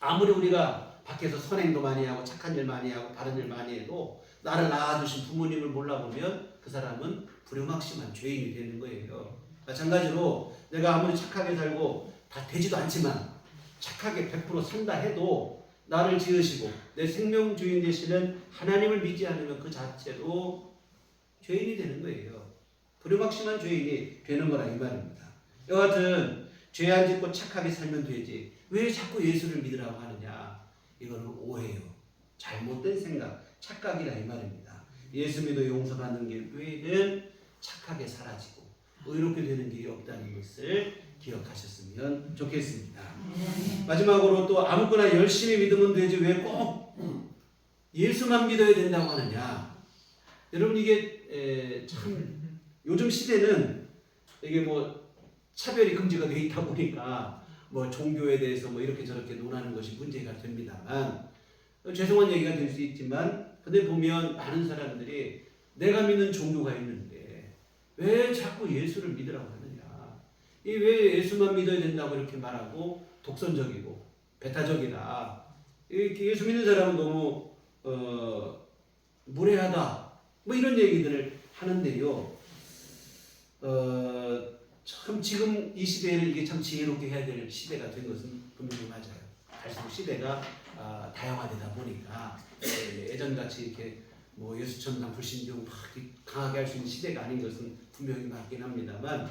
아무리 우리가 밖에서 선행도 많이 하고 착한 일 많이 하고 바른 일 많이 해도 나를 낳아주신 부모님을 몰라보면 그 사람은 불효막심한 죄인이 되는 거예요. 마찬가지로 내가 아무리 착하게 살고 다 되지도 않지만 착하게 100% 산다 해도 나를 지으시고 내 생명 주인 되시는 하나님을 믿지 않으면 그 자체로 죄인이 되는 거예요. 불효막심한 죄인이 되는 거라 이 말입니다. 여하튼 죄 안 짓고 착하게 살면 되지 왜 자꾸 예수를 믿으라고 하느냐, 이거는 오해요. 잘못된 생각, 착각이라 이 말입니다. 예수 믿어 용서받는 길 외에는 착하게 사라지고 의롭게 되는 길이 없다는 것을 기억하셨으면 좋겠습니다. 마지막으로 또 아무거나 열심히 믿으면 되지 왜 꼭 예수만 믿어야 된다고 하느냐. 여러분 이게 참 요즘 시대는 이게 뭐 차별이 금지가 돼 있다 보니까 뭐 종교에 대해서 뭐 이렇게 저렇게 논하는 것이 문제가 됩니다만, 죄송한 얘기가 될 수 있지만, 근데 보면 많은 사람들이 내가 믿는 종교가 있는데 왜 자꾸 예수를 믿으라고 하느냐, 이 왜 예수만 믿어야 된다고 이렇게 말하고 독선적이고 배타적이다, 이렇게 예수 믿는 사람은 너무 무례하다, 뭐 이런 얘기들을 하는데요. 참 지금 이 시대에는 이게 참 지혜롭게 해야 될 시대가 된 것은 분명히 맞아요. 갈수록 시대가 다양화되다 보니까 예전같이 이렇게 뭐 예수천당 불신종 막 강하게 할 수 있는 시대가 아닌 것은 분명히 맞긴 합니다만,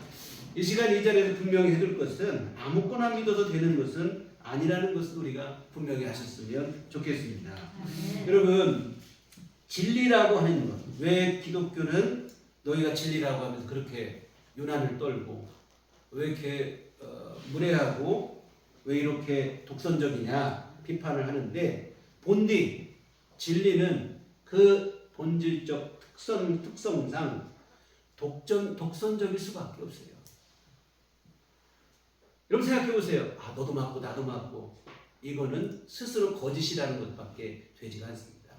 이 시간 이 자리에서 분명히 해둘 것은 아무거나 믿어도 되는 것은 아니라는 것을 우리가 분명히 하셨으면 좋겠습니다. 여러분, 진리라고 하는 것, 왜 기독교는 너희가 진리라고 하면서 그렇게 유난을 떨고 왜 이렇게 무례하고 왜 이렇게 독선적이냐 비판을 하는데, 본디 진리는 그 본질적 특성상 독선적일 수밖에 없어요. 여러분 생각해 보세요. 아, 너도 맞고 나도 맞고, 이거는 스스로 거짓이라는 것밖에 되지가 않습니다.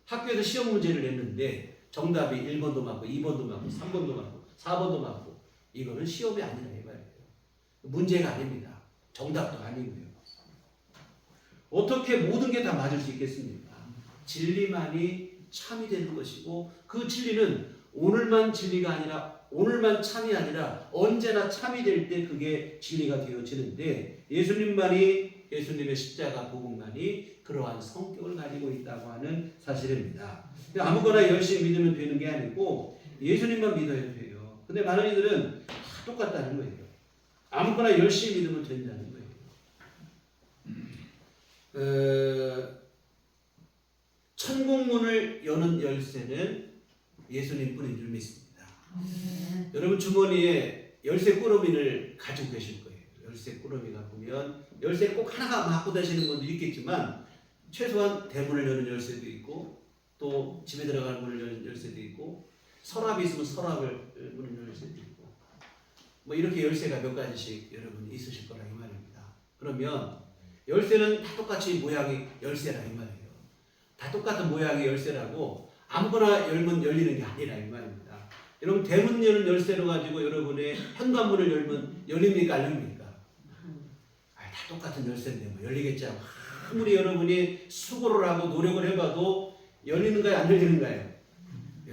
학교에서 시험 문제를 냈는데 정답이 1번도 맞고 2번도 맞고 3번도 맞고 4번도 맞고, 이거는 시험이 아니라 이 말이에요. 문제가 아닙니다. 정답도 아니고요. 어떻게 모든 게 다 맞을 수 있겠습니까? 진리만이 참이 되는 것이고, 그 진리는 오늘만 진리가 아니라, 오늘만 참이 아니라 언제나 참이 될 때 그게 진리가 되어지는데, 예수님의 십자가 복음만이 그러한 성격을 가지고 있다고 하는 사실입니다. 아무거나 열심히 믿으면 되는 게 아니고 예수님만 믿어야 돼요. 근데 많은 이들은 다 똑같다는 거예요. 아무거나 열심히 믿으면 된다는 거예요. 천국문을 여는 열쇠는 예수님뿐인 줄 믿습니다. 여러분 주머니에 열쇠 꾸러미를 가지고 계실 거예요. 열쇠 꾸러미가 보면 열쇠 꼭 하나가 갖고 다니시는 분도 있겠지만, 최소한 대문을 여는 열쇠도 있고, 또 집에 들어가는 문을 여는 열쇠도 있고, 서랍이 있으면 서랍을 문을 여는 열쇠도 있고, 뭐 이렇게 열쇠가 몇 가지씩 여러분 있으실 거라 이 말입니다. 그러면 열쇠는 다 똑같이 모양이 열쇠라 이 말이에요. 다 똑같은 모양의 열쇠라고 아무거나 열면 열리는 게 아니라 이 말입니다. 여러분 대문 여는 열쇠로 가지고 여러분의 현관문을 열면 열립니까 안 열립니까? 다 똑같은 열쇠인데 뭐 열리겠지. 아무리 여러분이 수고를 하고 노력을 해봐도 열리는가요 안 열리는가요?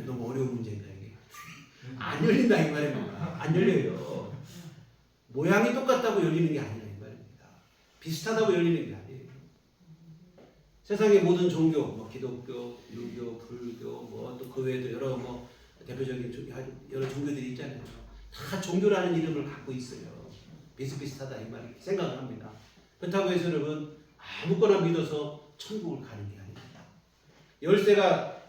너무 어려운 문제인가 이게. 안 열린다 이 말입니다. 안 열려요. 모양이 똑같다고 열리는 게 아니라 이 말입니다. 비슷하다고 열리는 게 아니에요. 세상의 모든 종교, 뭐 기독교, 유교, 불교, 뭐 또 그 외에도 여러 뭐 대표적인 여러 종교들이 있잖아요. 다 종교라는 이름을 갖고 있어요. 비슷비슷하다 이 말을 생각을 합니다. 그렇다고 해서 여러분 아무거나 믿어서 천국을 가는 게 아닙니다. 열쇠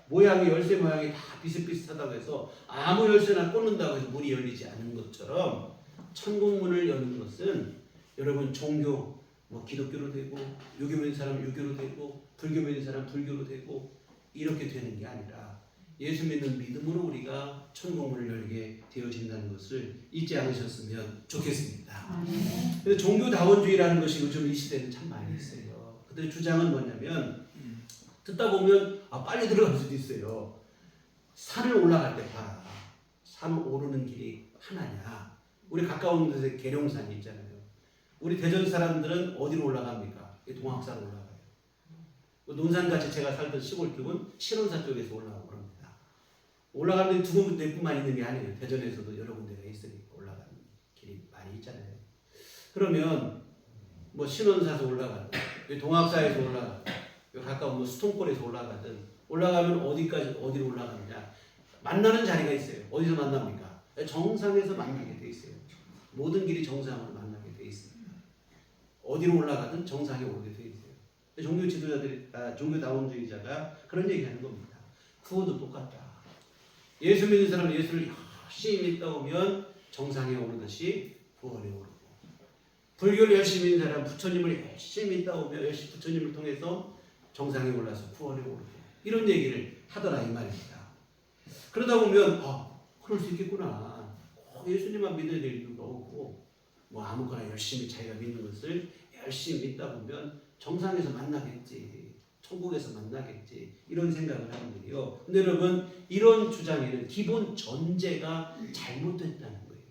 모양이 다 비슷비슷하다고 해서 아무 열쇠나 꽂는다고 해서 문이 열리지 않는 것처럼, 천국문을 여는 것은 여러분 종교, 뭐 기독교로 되고, 유교 믿는 사람 유교로 되고, 불교 믿는 사람 불교로 되고, 이렇게 되는 게 아니라 예수 믿는 믿음으로 우리가 천국문을 열게 되어진다는 것을 잊지 않으셨으면 좋겠습니다. 그래서 종교다원주의라는 것이 요즘 이 시대는 참 많이 있어요. 그들의 주장은 뭐냐면, 듣다 보면 빨리 들어갈 수도 있어요. 산을 올라갈 때 봐라. 산 오르는 길이 하나냐. 우리 가까운 데서 계룡산이 있잖아요. 우리 대전 사람들은 어디로 올라갑니까? 동학사로 올라가요. 논산같이 제가 살던 시골 쪽은 신원산 쪽에서 올라가고 그럽니다. 올라가는 데 두 군데뿐만 있는 게 아니에요. 대전에서도 여러 군데가 있으니까 올라가는 길이 많이 있잖아요. 그러면 뭐 신원사에서 올라가든, 동학사에서 올라가든, 가까운 뭐 수통골에서 올라가든, 올라가면 어디로 올라가느냐. 만나는 자리가 있어요. 어디서 만납니까? 정상에서 만나게 돼 있어요. 모든 길이 정상으로 만나게 돼 있습니다. 어디로 올라가든 정상에 오르게 돼 있어요. 종교 지도자들이, 종교다원주의자가 그런 얘기하는 겁니다. 구원도 똑같다. 예수 믿는 사람은 예수를 열심히 믿다 보면 정상에 오르듯이 구원에 오르고, 불교를 열심히 믿는 사람 부처님을 열심히 믿다 보면 열심히 부처님을 통해서 정상에 올라서 구원에 오르고, 이런 얘기를 하더라 이 말입니다. 그러다 보면 그럴 수 있겠구나. 꼭 예수님만 믿어야 될 이유가 없고, 뭐 아무거나 열심히 자기가 믿는 것을 열심히 믿다 보면 정상에서 만나겠지, 천국에서 만나겠지, 이런 생각을 하는 거예요. 근데 여러분, 이런 주장에는 기본 전제가 잘못됐다는 거예요.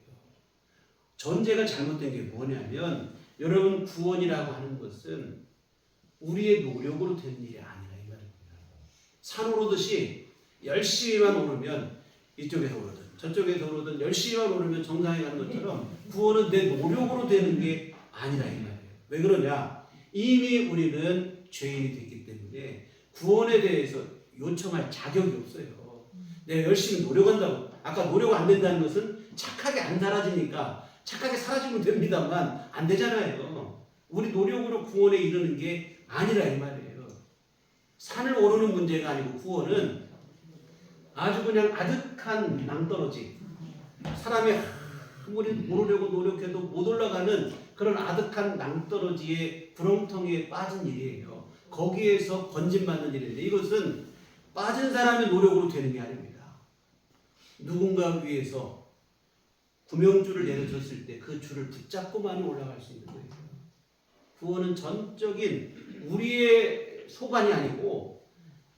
전제가 잘못된 게 뭐냐면, 여러분, 구원이라고 하는 것은 우리의 노력으로 되는 일이 아니라 이 말입니다. 산 오르듯이 열심히만 오르면 이쪽에서 오르든 저쪽에서 오르든 열심히만 오르면 정상에 가는 것처럼 구원은 내 노력으로 되는 게 아니라 이 말이에요. 왜 그러냐? 이미 우리는 죄인이 됐기 때문에 구원에 대해서 요청할 자격이 없어요. 내가 열심히 노력한다고, 아까 노력 안 된다는 것은 착하게 안 사라지니까 착하게 사라지면 됩니다만 안 되잖아요. 우리 노력으로 구원에 이르는 게 아니라 이 말이에요. 산을 오르는 문제가 아니고 구원은 아주 그냥 아득한 낭떠러지, 사람이 아무리 오르려고 노력해도 못 올라가는 그런 아득한 낭떠러지의 구렁텅이에 빠진 일이에요. 거기에서 건진받는 일인데, 이것은 빠진 사람의 노력으로 되는 게 아닙니다. 누군가 위해서 구명줄을 내려줬을 때 그 줄을 붙잡고만 올라갈 수 있는 거예요. 구원은 전적인 우리의 소관이 아니고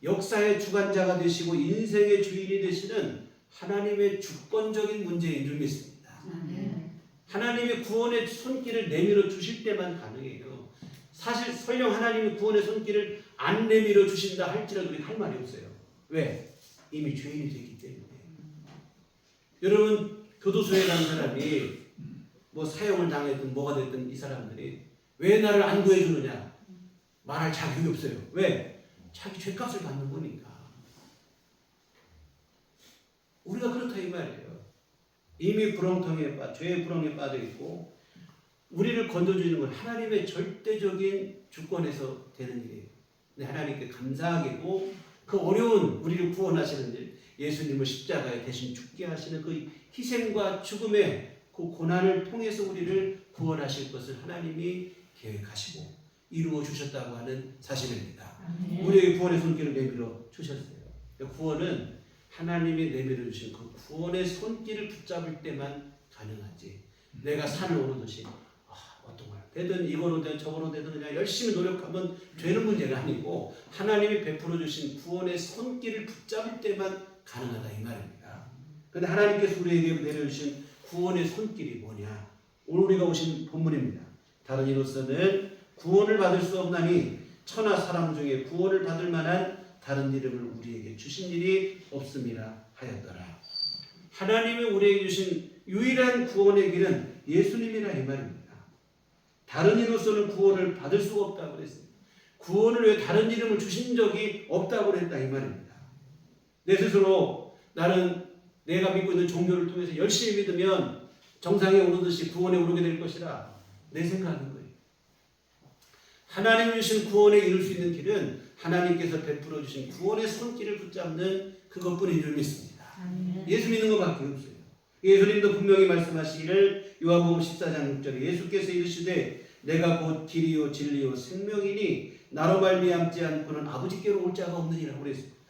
역사의 주관자가 되시고 인생의 주인이 되시는 하나님의 주권적인 문제인 줄 믿습니다. 하나님의 구원의 손길을 내밀어 주실 때만 가능해요. 사실 설령 하나님이 구원의 손길을 안 내밀어 주신다 할지라도 우리 할 말이 없어요. 왜? 이미 죄인이 되기 때문에. 여러분, 교도소에 간 사람이 뭐 사형을 당했든 뭐가 됐든 이 사람들이 왜 나를 안 구해주느냐 말할 자격이 없어요. 왜? 자기 죄값을 받는 거니까. 우리가 그렇다 이 말이에요. 이미 죄의 구렁에 빠져 있고 우리를 건져주는 건 하나님의 절대적인 주권에서 되는 일이에요. 근데 하나님께 감사하게도 그 어려운 우리를 구원하시는 일, 예수님을 십자가에 대신 죽게 하시는 그 희생과 죽음의 그 고난을 통해서 우리를 구원하실 것을 하나님이 계획하시고 이루어 주셨다고 하는 사실입니다. 우리에게 구원의 손길을 내밀어 주셨어요. 구원은 하나님이 내밀어 주신 그 구원의 손길을 붙잡을 때만 가능하지. 내가 산을 오르듯이 어떤 걸 되든 이거로 되든 저거로 되든 그냥 열심히 노력하면 되는 문제가 아니고 하나님이 베풀어 주신 구원의 손길을 붙잡을 때만 가능하다 이 말입니다. 그런데 하나님께서 우리에게 내려주신 구원의 손길이 뭐냐? 오늘 우리가 오신 본문입니다. 다른 이로서는 구원을 받을 수 없나니 천하 사람 중에 구원을 받을 만한 다른 이름을 우리에게 주신 일이 없음이라 하였더라. 하나님이 우리에게 주신 유일한 구원의 길은 예수님이라 이 말입니다. 다른 이로서는 구원을 받을 수가 없다고 그랬습니다. 구원을 왜 다른 이름을 주신 적이 없다고 그랬다 이 말입니다. 내 스스로 나는 내가 믿고 있는 종교를 통해서 열심히 믿으면 정상에 오르듯이 구원에 오르게 될 것이라 내 생각인 거예요. 하나님이 주신 구원에 이룰 수 있는 길은 하나님께서 베풀어 주신 구원의 손길을 붙잡는 그것뿐인 줄 믿습니다. 예수 믿는 것밖에 없어요. 예수님도 분명히 말씀하시기를 요한복음 14장 6절에 예수께서 이르시되 내가 곧 길이요 진리요 생명이니 나로 말미암지 않고는 아버지께로 올 자가 없느니라고 그랬습니다.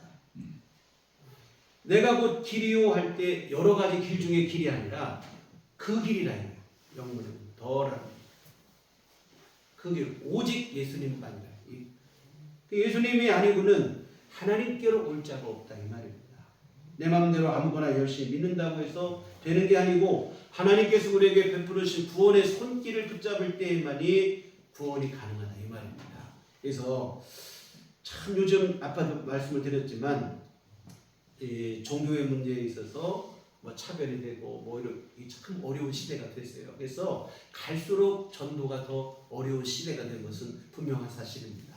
내가 곧 길이요 할 때 여러 가지 길 중에 길이 아니라 그 길이라 해요. 영문은 더라는 그 길, 오직 예수님만이라. 예수님이 아니고는 하나님께로 올 자가 없다 이 말입니다. 내 마음대로 아무거나 열심히 믿는다고 해서 되는 게 아니고 하나님께서 우리에게 베풀어 주신 구원의 손길을 붙잡을 때만이 구원이 가능하다 이 말입니다. 그래서 참 요즘 아까도 말씀을 드렸지만 이 종교의 문제에 있어서 뭐 차별이 되고 뭐 이런 참 어려운 시대가 됐어요. 그래서 갈수록 전도가 더 어려운 시대가 된 것은 분명한 사실입니다.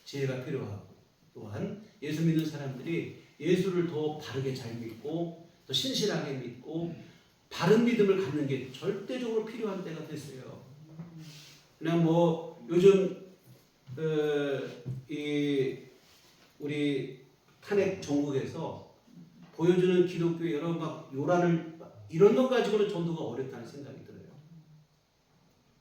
지혜가 필요하고 또한 예수 믿는 사람들이 예수를 더 바르게 잘 믿고 더 신실하게 믿고 바른 믿음을 갖는 게 절대적으로 필요한 때가 됐어요. 그냥 뭐 요즘 우리 탄핵 정국에서 보여주는 기독교의 여러 막 요란을 이런 것 가지고는 전도가 어렵다는 생각이 들어요.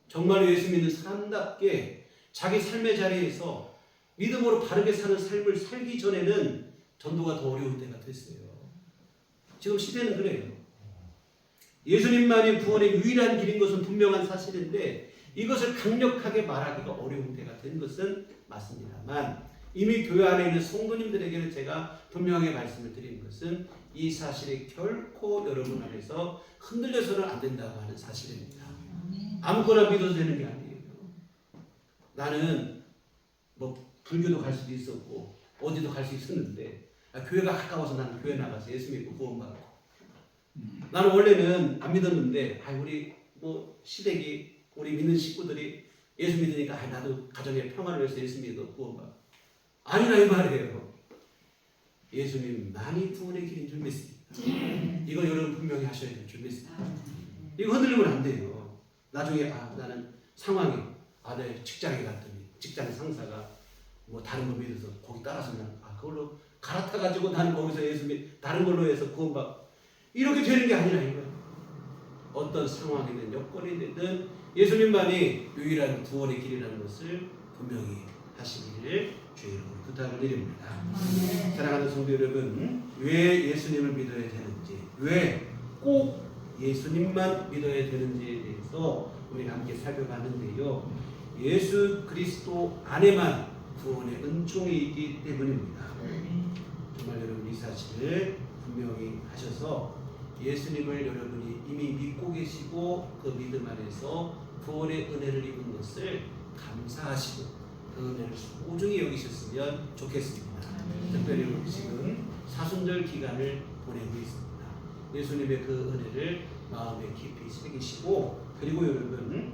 정말 예수 믿는 사람답게 자기 삶의 자리에서 믿음으로 바르게 사는 삶을 살기 전에는 전도가 더 어려운 때가 됐어요. 지금 시대는 그래요. 예수님만이 구원의 유일한 길인 것은 분명한 사실인데 이것을 강력하게 말하기가 어려운 때가 된 것은 맞습니다만 이미 교회 안에 있는 성도님들에게는 제가 분명하게 말씀을 드리는 것은 이 사실이 결코 여러분 안에서 흔들려서는 안 된다고 하는 사실입니다. 아무거나 믿어도 되는 게 아니에요. 나는 뭐 불교도 갈 수도 있었고 어디도 갈 수 있었는데 교회가 가까워서 나는 교회 나가서 예수 믿고 구원받고 나는 원래는 안 믿었는데 우리 뭐 시댁이 우리 믿는 식구들이 예수 믿으니까 나도 가정의 평화를 위해서 예수 믿어 구원받고 아니라 이 말이에요. 예수님만이 구원의 길인 줄 믿습니다. 이거 여러분 분명히 하셔야 될 줄 믿습니다. 이거 흔들리면 안 돼요. 나중에 나는 상황이 내 직장에 갔더니 직장 상사가 뭐 다른 거 믿어서 거기 따라서 나는 그걸로 갈아타가지고 나는 거기서 예수 다른 걸로 해서 구원받고 이렇게 되는 게 아니라 이거예요. 어떤 상황이든 여건이 되든 예수님만이 유일한 구원의 길이라는 것을 분명히 하시기를 주의 이름으로 부탁을 드립니다. 사랑하는 성도 여러분, 왜 예수님을 믿어야 되는지, 왜 꼭 예수님만 믿어야 되는지에 대해서 우리가 함께 살펴봤는데요. 예수 그리스도 안에만 구원의 은총이 있기 때문입니다. 정말 여러분 이 사실을 분명히 하셔서 예수님을 여러분이 이미 믿고 계시고 그 믿음 안에서 구원의 은혜를 입은 것을 감사하시고 그 은혜를 소중히 여기셨으면 좋겠습니다. 특별히 우리 지금 사순절 기간을 보내고 있습니다. 예수님의 그 은혜를 마음에 깊이 새기시고 그리고 여러분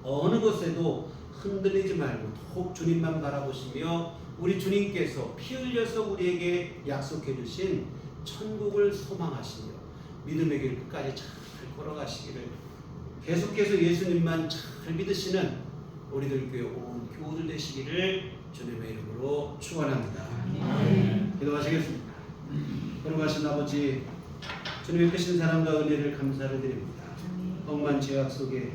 어느 것에도 흔들리지 말고 더욱 주님만 바라보시며 우리 주님께서 피 흘려서 우리에게 약속해 주신 천국을 소망하시며 믿음의 길 끝까지 잘 걸어가시기를 계속해서 예수님만 잘 믿으시는 우리들 교회 온 교우들 되시기를 주님의 이름으로 축원합니다. 기도하시겠습니다. 거룩하신 아버지, 주님의 크신 사랑과 은혜를 감사를 드립니다. 엉만 죄악 속에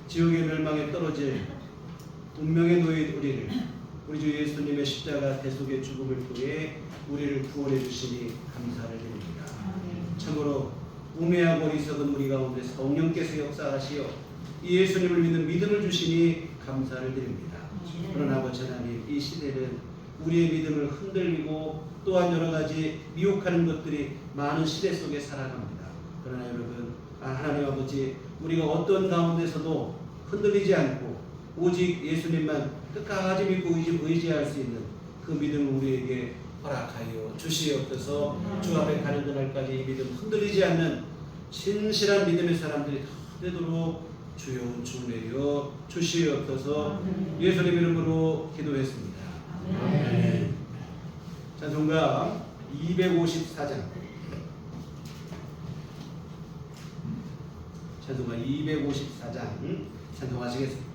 지옥의 멸망에 떨어질 운명의 노예 우리를 우리 주 예수님의 십자가 대속의 죽음을 통해 우리를 구원해 주시니 감사를 드립니다. 참으로 우매하고 어리석은 우리 가운데 성령께서 역사하시어 이 예수님을 믿는 믿음을 주시니 감사를 드립니다. 그러나 아버지 하나님, 이 시대는 우리의 믿음을 흔들리고 또한 여러 가지 미혹하는 것들이 많은 시대 속에 살아갑니다. 그러나 여러분, 하나님 아버지, 우리가 어떤 가운데서도 흔들리지 않고 오직 예수님만 끝까지 믿고 의지할 수 있는 그 믿음을 우리에게 허락하여 주시옵소서. 주 앞에 가는 그날까지 이 믿음 흔들리지 않는 신실한 믿음의 사람들이 다 되도록 주여 은총 내려 주시옵소서. 예수님 이름으로 기도했습니다. 아멘. 찬송가 254장 찬송가 254장 찬송하시겠습니다.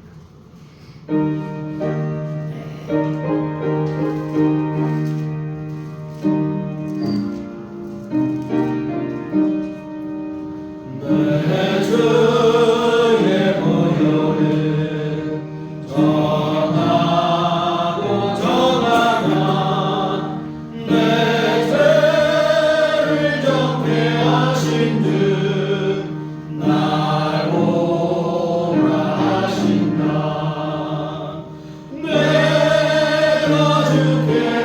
내 주의 보혈을 전하고 전하면 내 죄를 정죄하신 주 날 오라 하신다. 내가 주께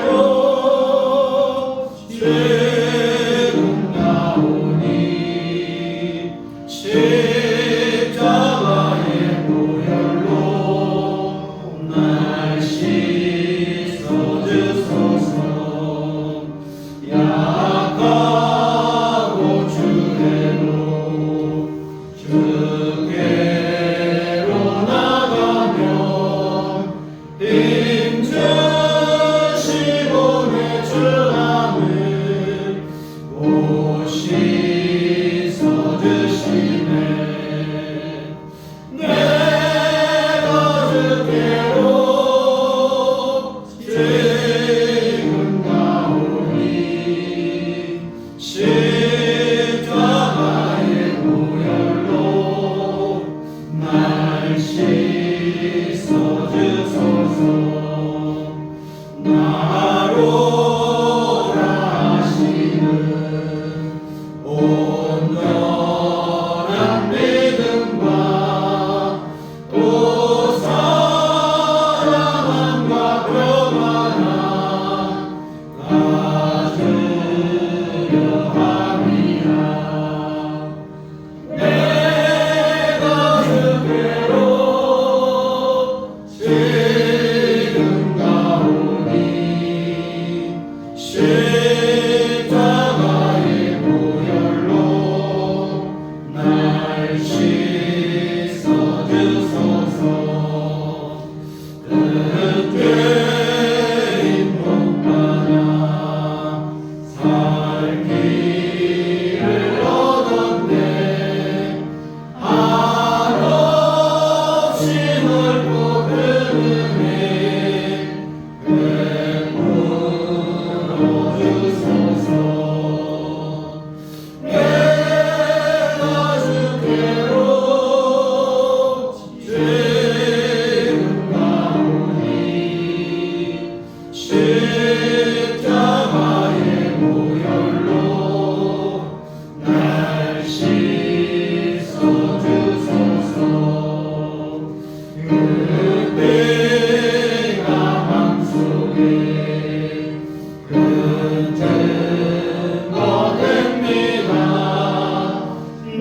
증거됩니다.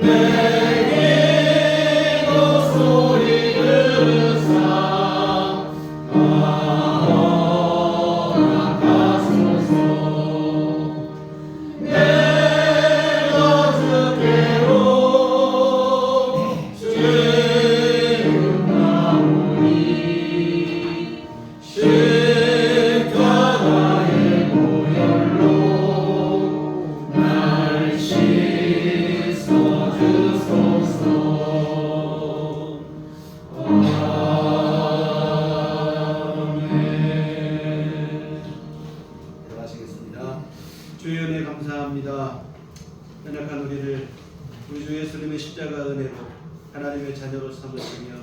내 기도 소리 들으사 허락하소서. 내가 주께로 지금나오니 십자가의 보혈로 날 씻어주소서. 아멘. 기도하시겠습니다. 주의 은혜 감사합니다. 연약한 우리를 우리 주 예수님의 십자가 은혜로 하나님의 자녀로 삼으시며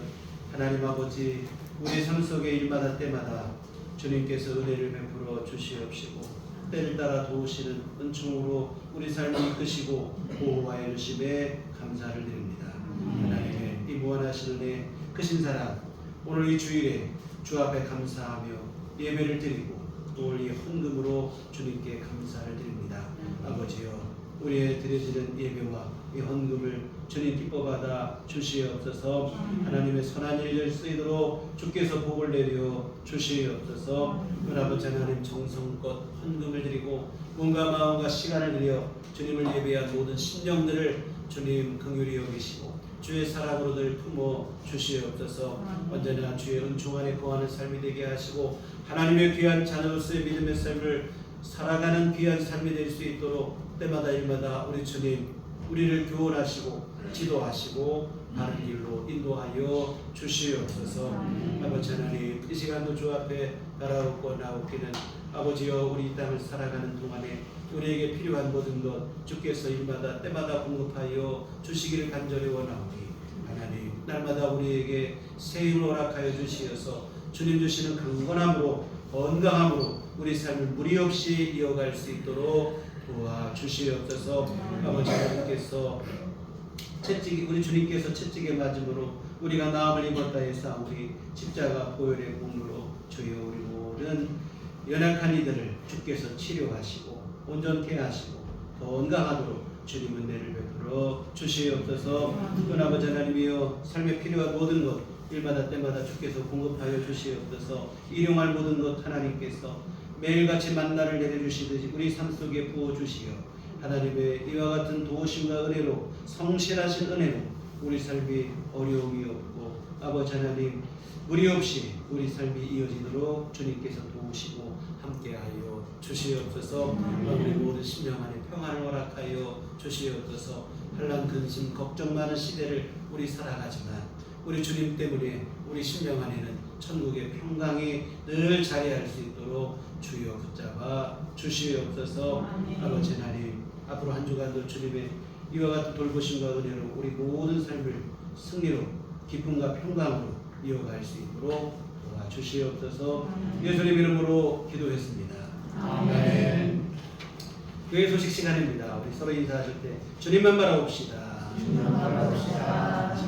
하나님 아버지 우리 삶 속의 일마다 때마다 주님께서 은혜를 베풀어 주시옵시고 때를 따라 도우시는 은총으로 우리 삶을 이끄시고 보호하여 주심에 감사를 드립니다. 하나님의 이 무한하신 은혜 크신 사랑 오늘 이 주일에 주 앞에 감사하며 예배를 드리고 또 오늘 이 헌금으로 주님께 감사를 드립니다. 아버지여 우리의 드려지는 예배와 이 헌금을 주님 기뻐 받아 주시옵소서. 하나님의 선한 일을 쓰이도록 주께서 복을 내려 주시옵소서. 아버지 하나님 정성껏 헌금을 드리고 몸과 마음과 시간을 들여 주님을 예배한 모든 심령들을 주님 긍휼히 여기시고 주의 사랑으로 늘 품어 주시옵소서. 언제나 주의 은총 안에 거하는 삶이 되게 하시고 하나님의 귀한 자녀로서의 믿음의 삶을 살아가는 귀한 삶이 될 수 있도록 때마다 일마다 우리 주님 우리를 교훈하시고 지도하시고 바른 길로 인도하여 주시옵소서. 아버지 하나님 이 시간도 주 앞에 날아오고 나오기는 아버지여 우리 이 땅을 살아가는 동안에 우리에게 필요한 모든 것 주께서 일마다 때마다 공급하여 주시기를 간절히 원하오니 하나님 날마다 우리에게 새 힘을 허락하여 주시어서 주님 주시는 강건함으로 건강함으로 우리 삶을 무리 없이 이어갈 수 있도록 도와 주시옵소서. 아버지 하나님께서 채찍이 우리 주님께서 채찍에 맞음으로 우리가 나음을 입었다 해서 우리 십자가 보혈의 공로로 주여 우리 모든 연약한 이들을 주께서 치료하시고 온전케 하시고 건강하도록 주님 은혜를 베풀어 주시옵소서. 또 아버지 하나님이여 삶에 필요한 모든 것 일마다 때마다 주께서 공급하여 주시옵소서. 일용할 모든 것 하나님께서 매일같이 만나를 내려주시듯이 우리 삶 속에 부어주시어 하나님의 이와 같은 도우심과 은혜로 성실하신 은혜로 우리 삶이 어려움이 없고 아버지 하나님 무리 없이 우리 삶이 이어지도록 주님께서 도우시고 함께하여 주시옵소서. 우리 모든 심령 안에 평안을 허락하여 주시옵소서. 환난 근심 걱정 많은 시대를 우리 살아가지만 우리 주님 때문에 우리 심령 안에는 천국의 평강이 늘 자리할 수 있도록 주여 붙잡아 주시옵소서. 아버지 하나님 앞으로 한 주간도 주님의 이와 같은 돌보심과 은혜로 우리 모든 삶을 승리로 기쁨과 평강으로 이어갈 수 있도록 도와주시옵소서. 예수님 이름으로 기도했습니다. 아멘. 교회 소식 시간입니다. 우리 서로 인사하실 때 주님만 바라봅시다. 주님만 바라봅시다.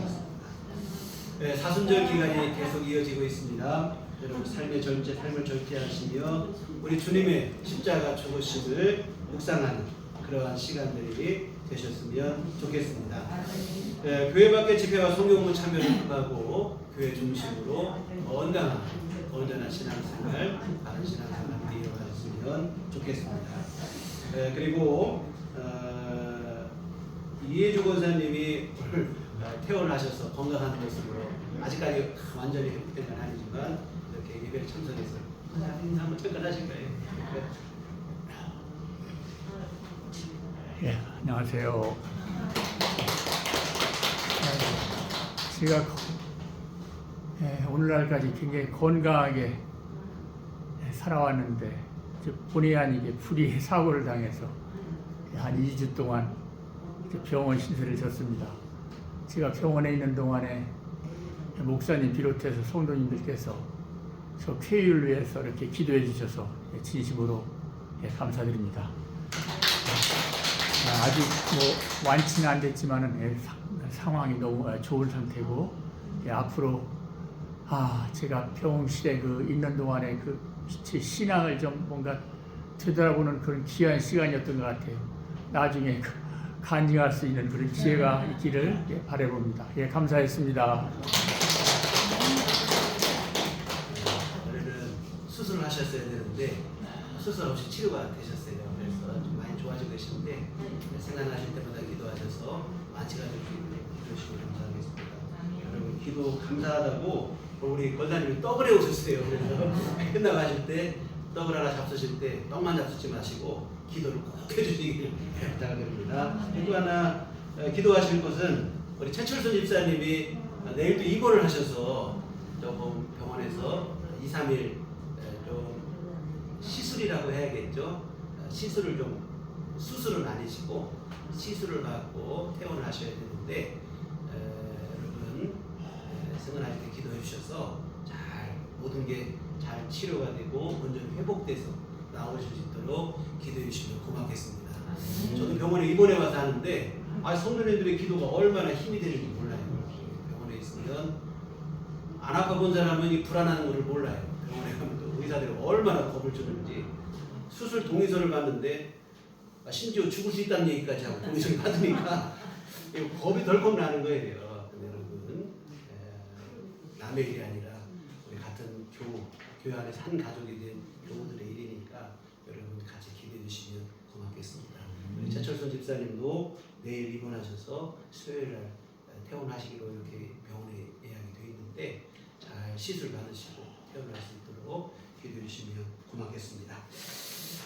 네, 사순절 기간이 계속 이어지고 있습니다. 여러분 삶을 절제하시며 우리 주님의 십자가 죽으심을 묵상하는 그러한 시간들이 되셨으면 좋겠습니다. 네, 교회 밖의 집회와 성경문 참여를 하고 교회 중심으로 온전한 신앙생활, 바른 신앙생활을 이어가셨으면 좋겠습니다. 네, 그리고 이해주 권사님이 오늘 퇴원하셔서 건강한 모습으로 아직까지 완전히 회복된 건 아니지만 이렇게 예배를 참석해서 한번 퇴근하실 거예요. 예, 안녕하세요. 제가 오늘날까지 굉장히 건강하게 살아왔는데 본의 아니게 불의의 사고를 당해서 한 2주 동안 병원 신세를 졌습니다. 제가 병원에 있는 동안에 목사님 비롯해서 성도님들께서 저 쾌유를 위해서 이렇게 기도해 주셔서 진심으로 감사드립니다. 아직 뭐 완치는 안 됐지만은 상황이 너무 좋은 상태고 앞으로 제가 병실에 있는 동안에 제 신앙을 좀 뭔가 되돌아보는 그런 귀한 시간이었던 것 같아요. 나중에 간증할 수 있는 그런 기회가 있기를 바라봅니다. 예, 감사했습니다. 원래는 수술을 하셨어야 되는데 수술 없이 치료가 되셨어요. 그래서 좀 많이 좋아지고 계시는데 생각나실 때마다 기도하셔서 완치가 될 수 있는 기도하시고 감사하겠습니다. 여러분 기도 감사하다고 우리 권사님이 떡을 해 오셨어요. 그래서 끝나고 하실 때 떡을 하나 잡수실 때 떡만 잡수지 마시고 기도를 꼭 해주시길 부탁드립니다. 또 하나 기도하실 것은 우리 최철순 집사님이 내일도 입원을 하셔서 조금 병원에서 2, 3일 좀 시술이라고 해야겠죠. 시술을 좀 수술은 아니시고 시술을 받고 퇴원을 하셔야 되는데 여러분 승은할 때 기도해 주셔서 잘 모든 게 잘 치료가 되고 온전히 회복돼서 나오실 수 있도록 기도해 주시면 고맙겠습니다. 저도 병원에 입원해 와서 하는데 성도님들의 기도가 얼마나 힘이 되는지 몰라요. 병원에 있으면 안 아파본 사람은 이 불안한 것을 몰라요. 병원에 가면 또 의사들이 얼마나 겁을 주는지 수술 동의서를 받는데 심지어 죽을 수 있다는 얘기까지 하고 동의서를 받으니까 겁이 덜컥 나는 거예요. 근데 여러분 남의 일이 아니라 우리 같은 교회 안에서 한 가족이 된 교우들의 일이니까 여러분 같이 기도해 주시면 고맙겠습니다. 우리 최철선 집사님도 내일 입원하셔서 수요일날 퇴원하시기로 이렇게 병원에 예약이 되어 있는데 잘 시술 받으시고 퇴원할 수 있도록 기도해 주시면 고맙겠습니다.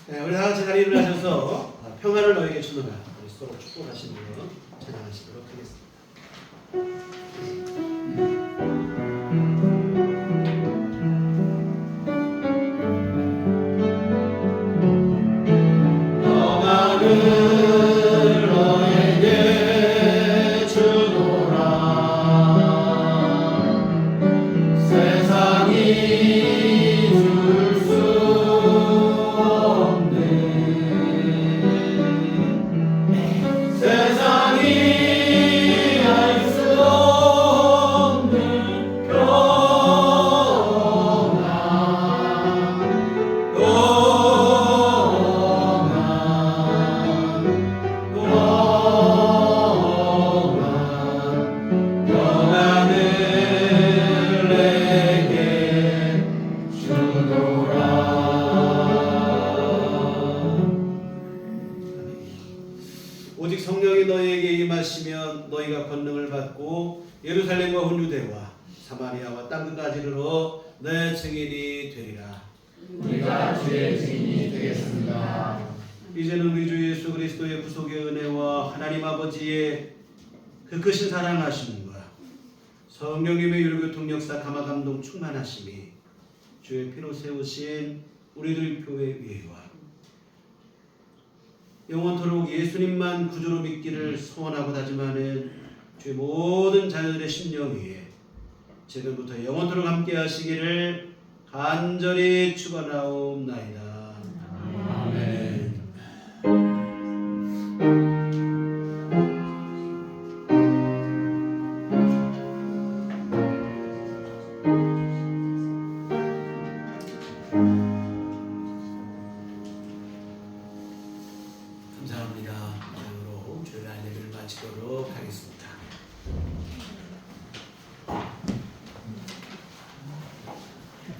우리 다 같이 자리에 일어나셔서 평안을 너에게 주노라 우리 서로 축복하시며 찬양하시도록 하겠습니다. 오직 성령이 너희에게 임하시면 너희가 권능을 받고 예루살렘과 혼유대와 사마리아와 땅끝까지 이르러 내 증인이 되리라. 우리가 주의 증인이 되겠습니다. 이제는 우리 주 예수 그리스도의 구속의 은혜와 하나님 아버지의 그 크신 사랑하심과 성령님의 율교통 역사 감화 감동 충만하심이 주의 피로 세우신 우리들 교회 위에와 영원토록 예수님만 구주로 믿기를 소원하고 다짐하는 주의 모든 자녀들의 심령 위에 지금부터 영원토록 함께 하시기를 간절히 축원하옵나이다. 아멘. 감사합니다. 오늘로 주일 예배를 마치도록 하겠습니다.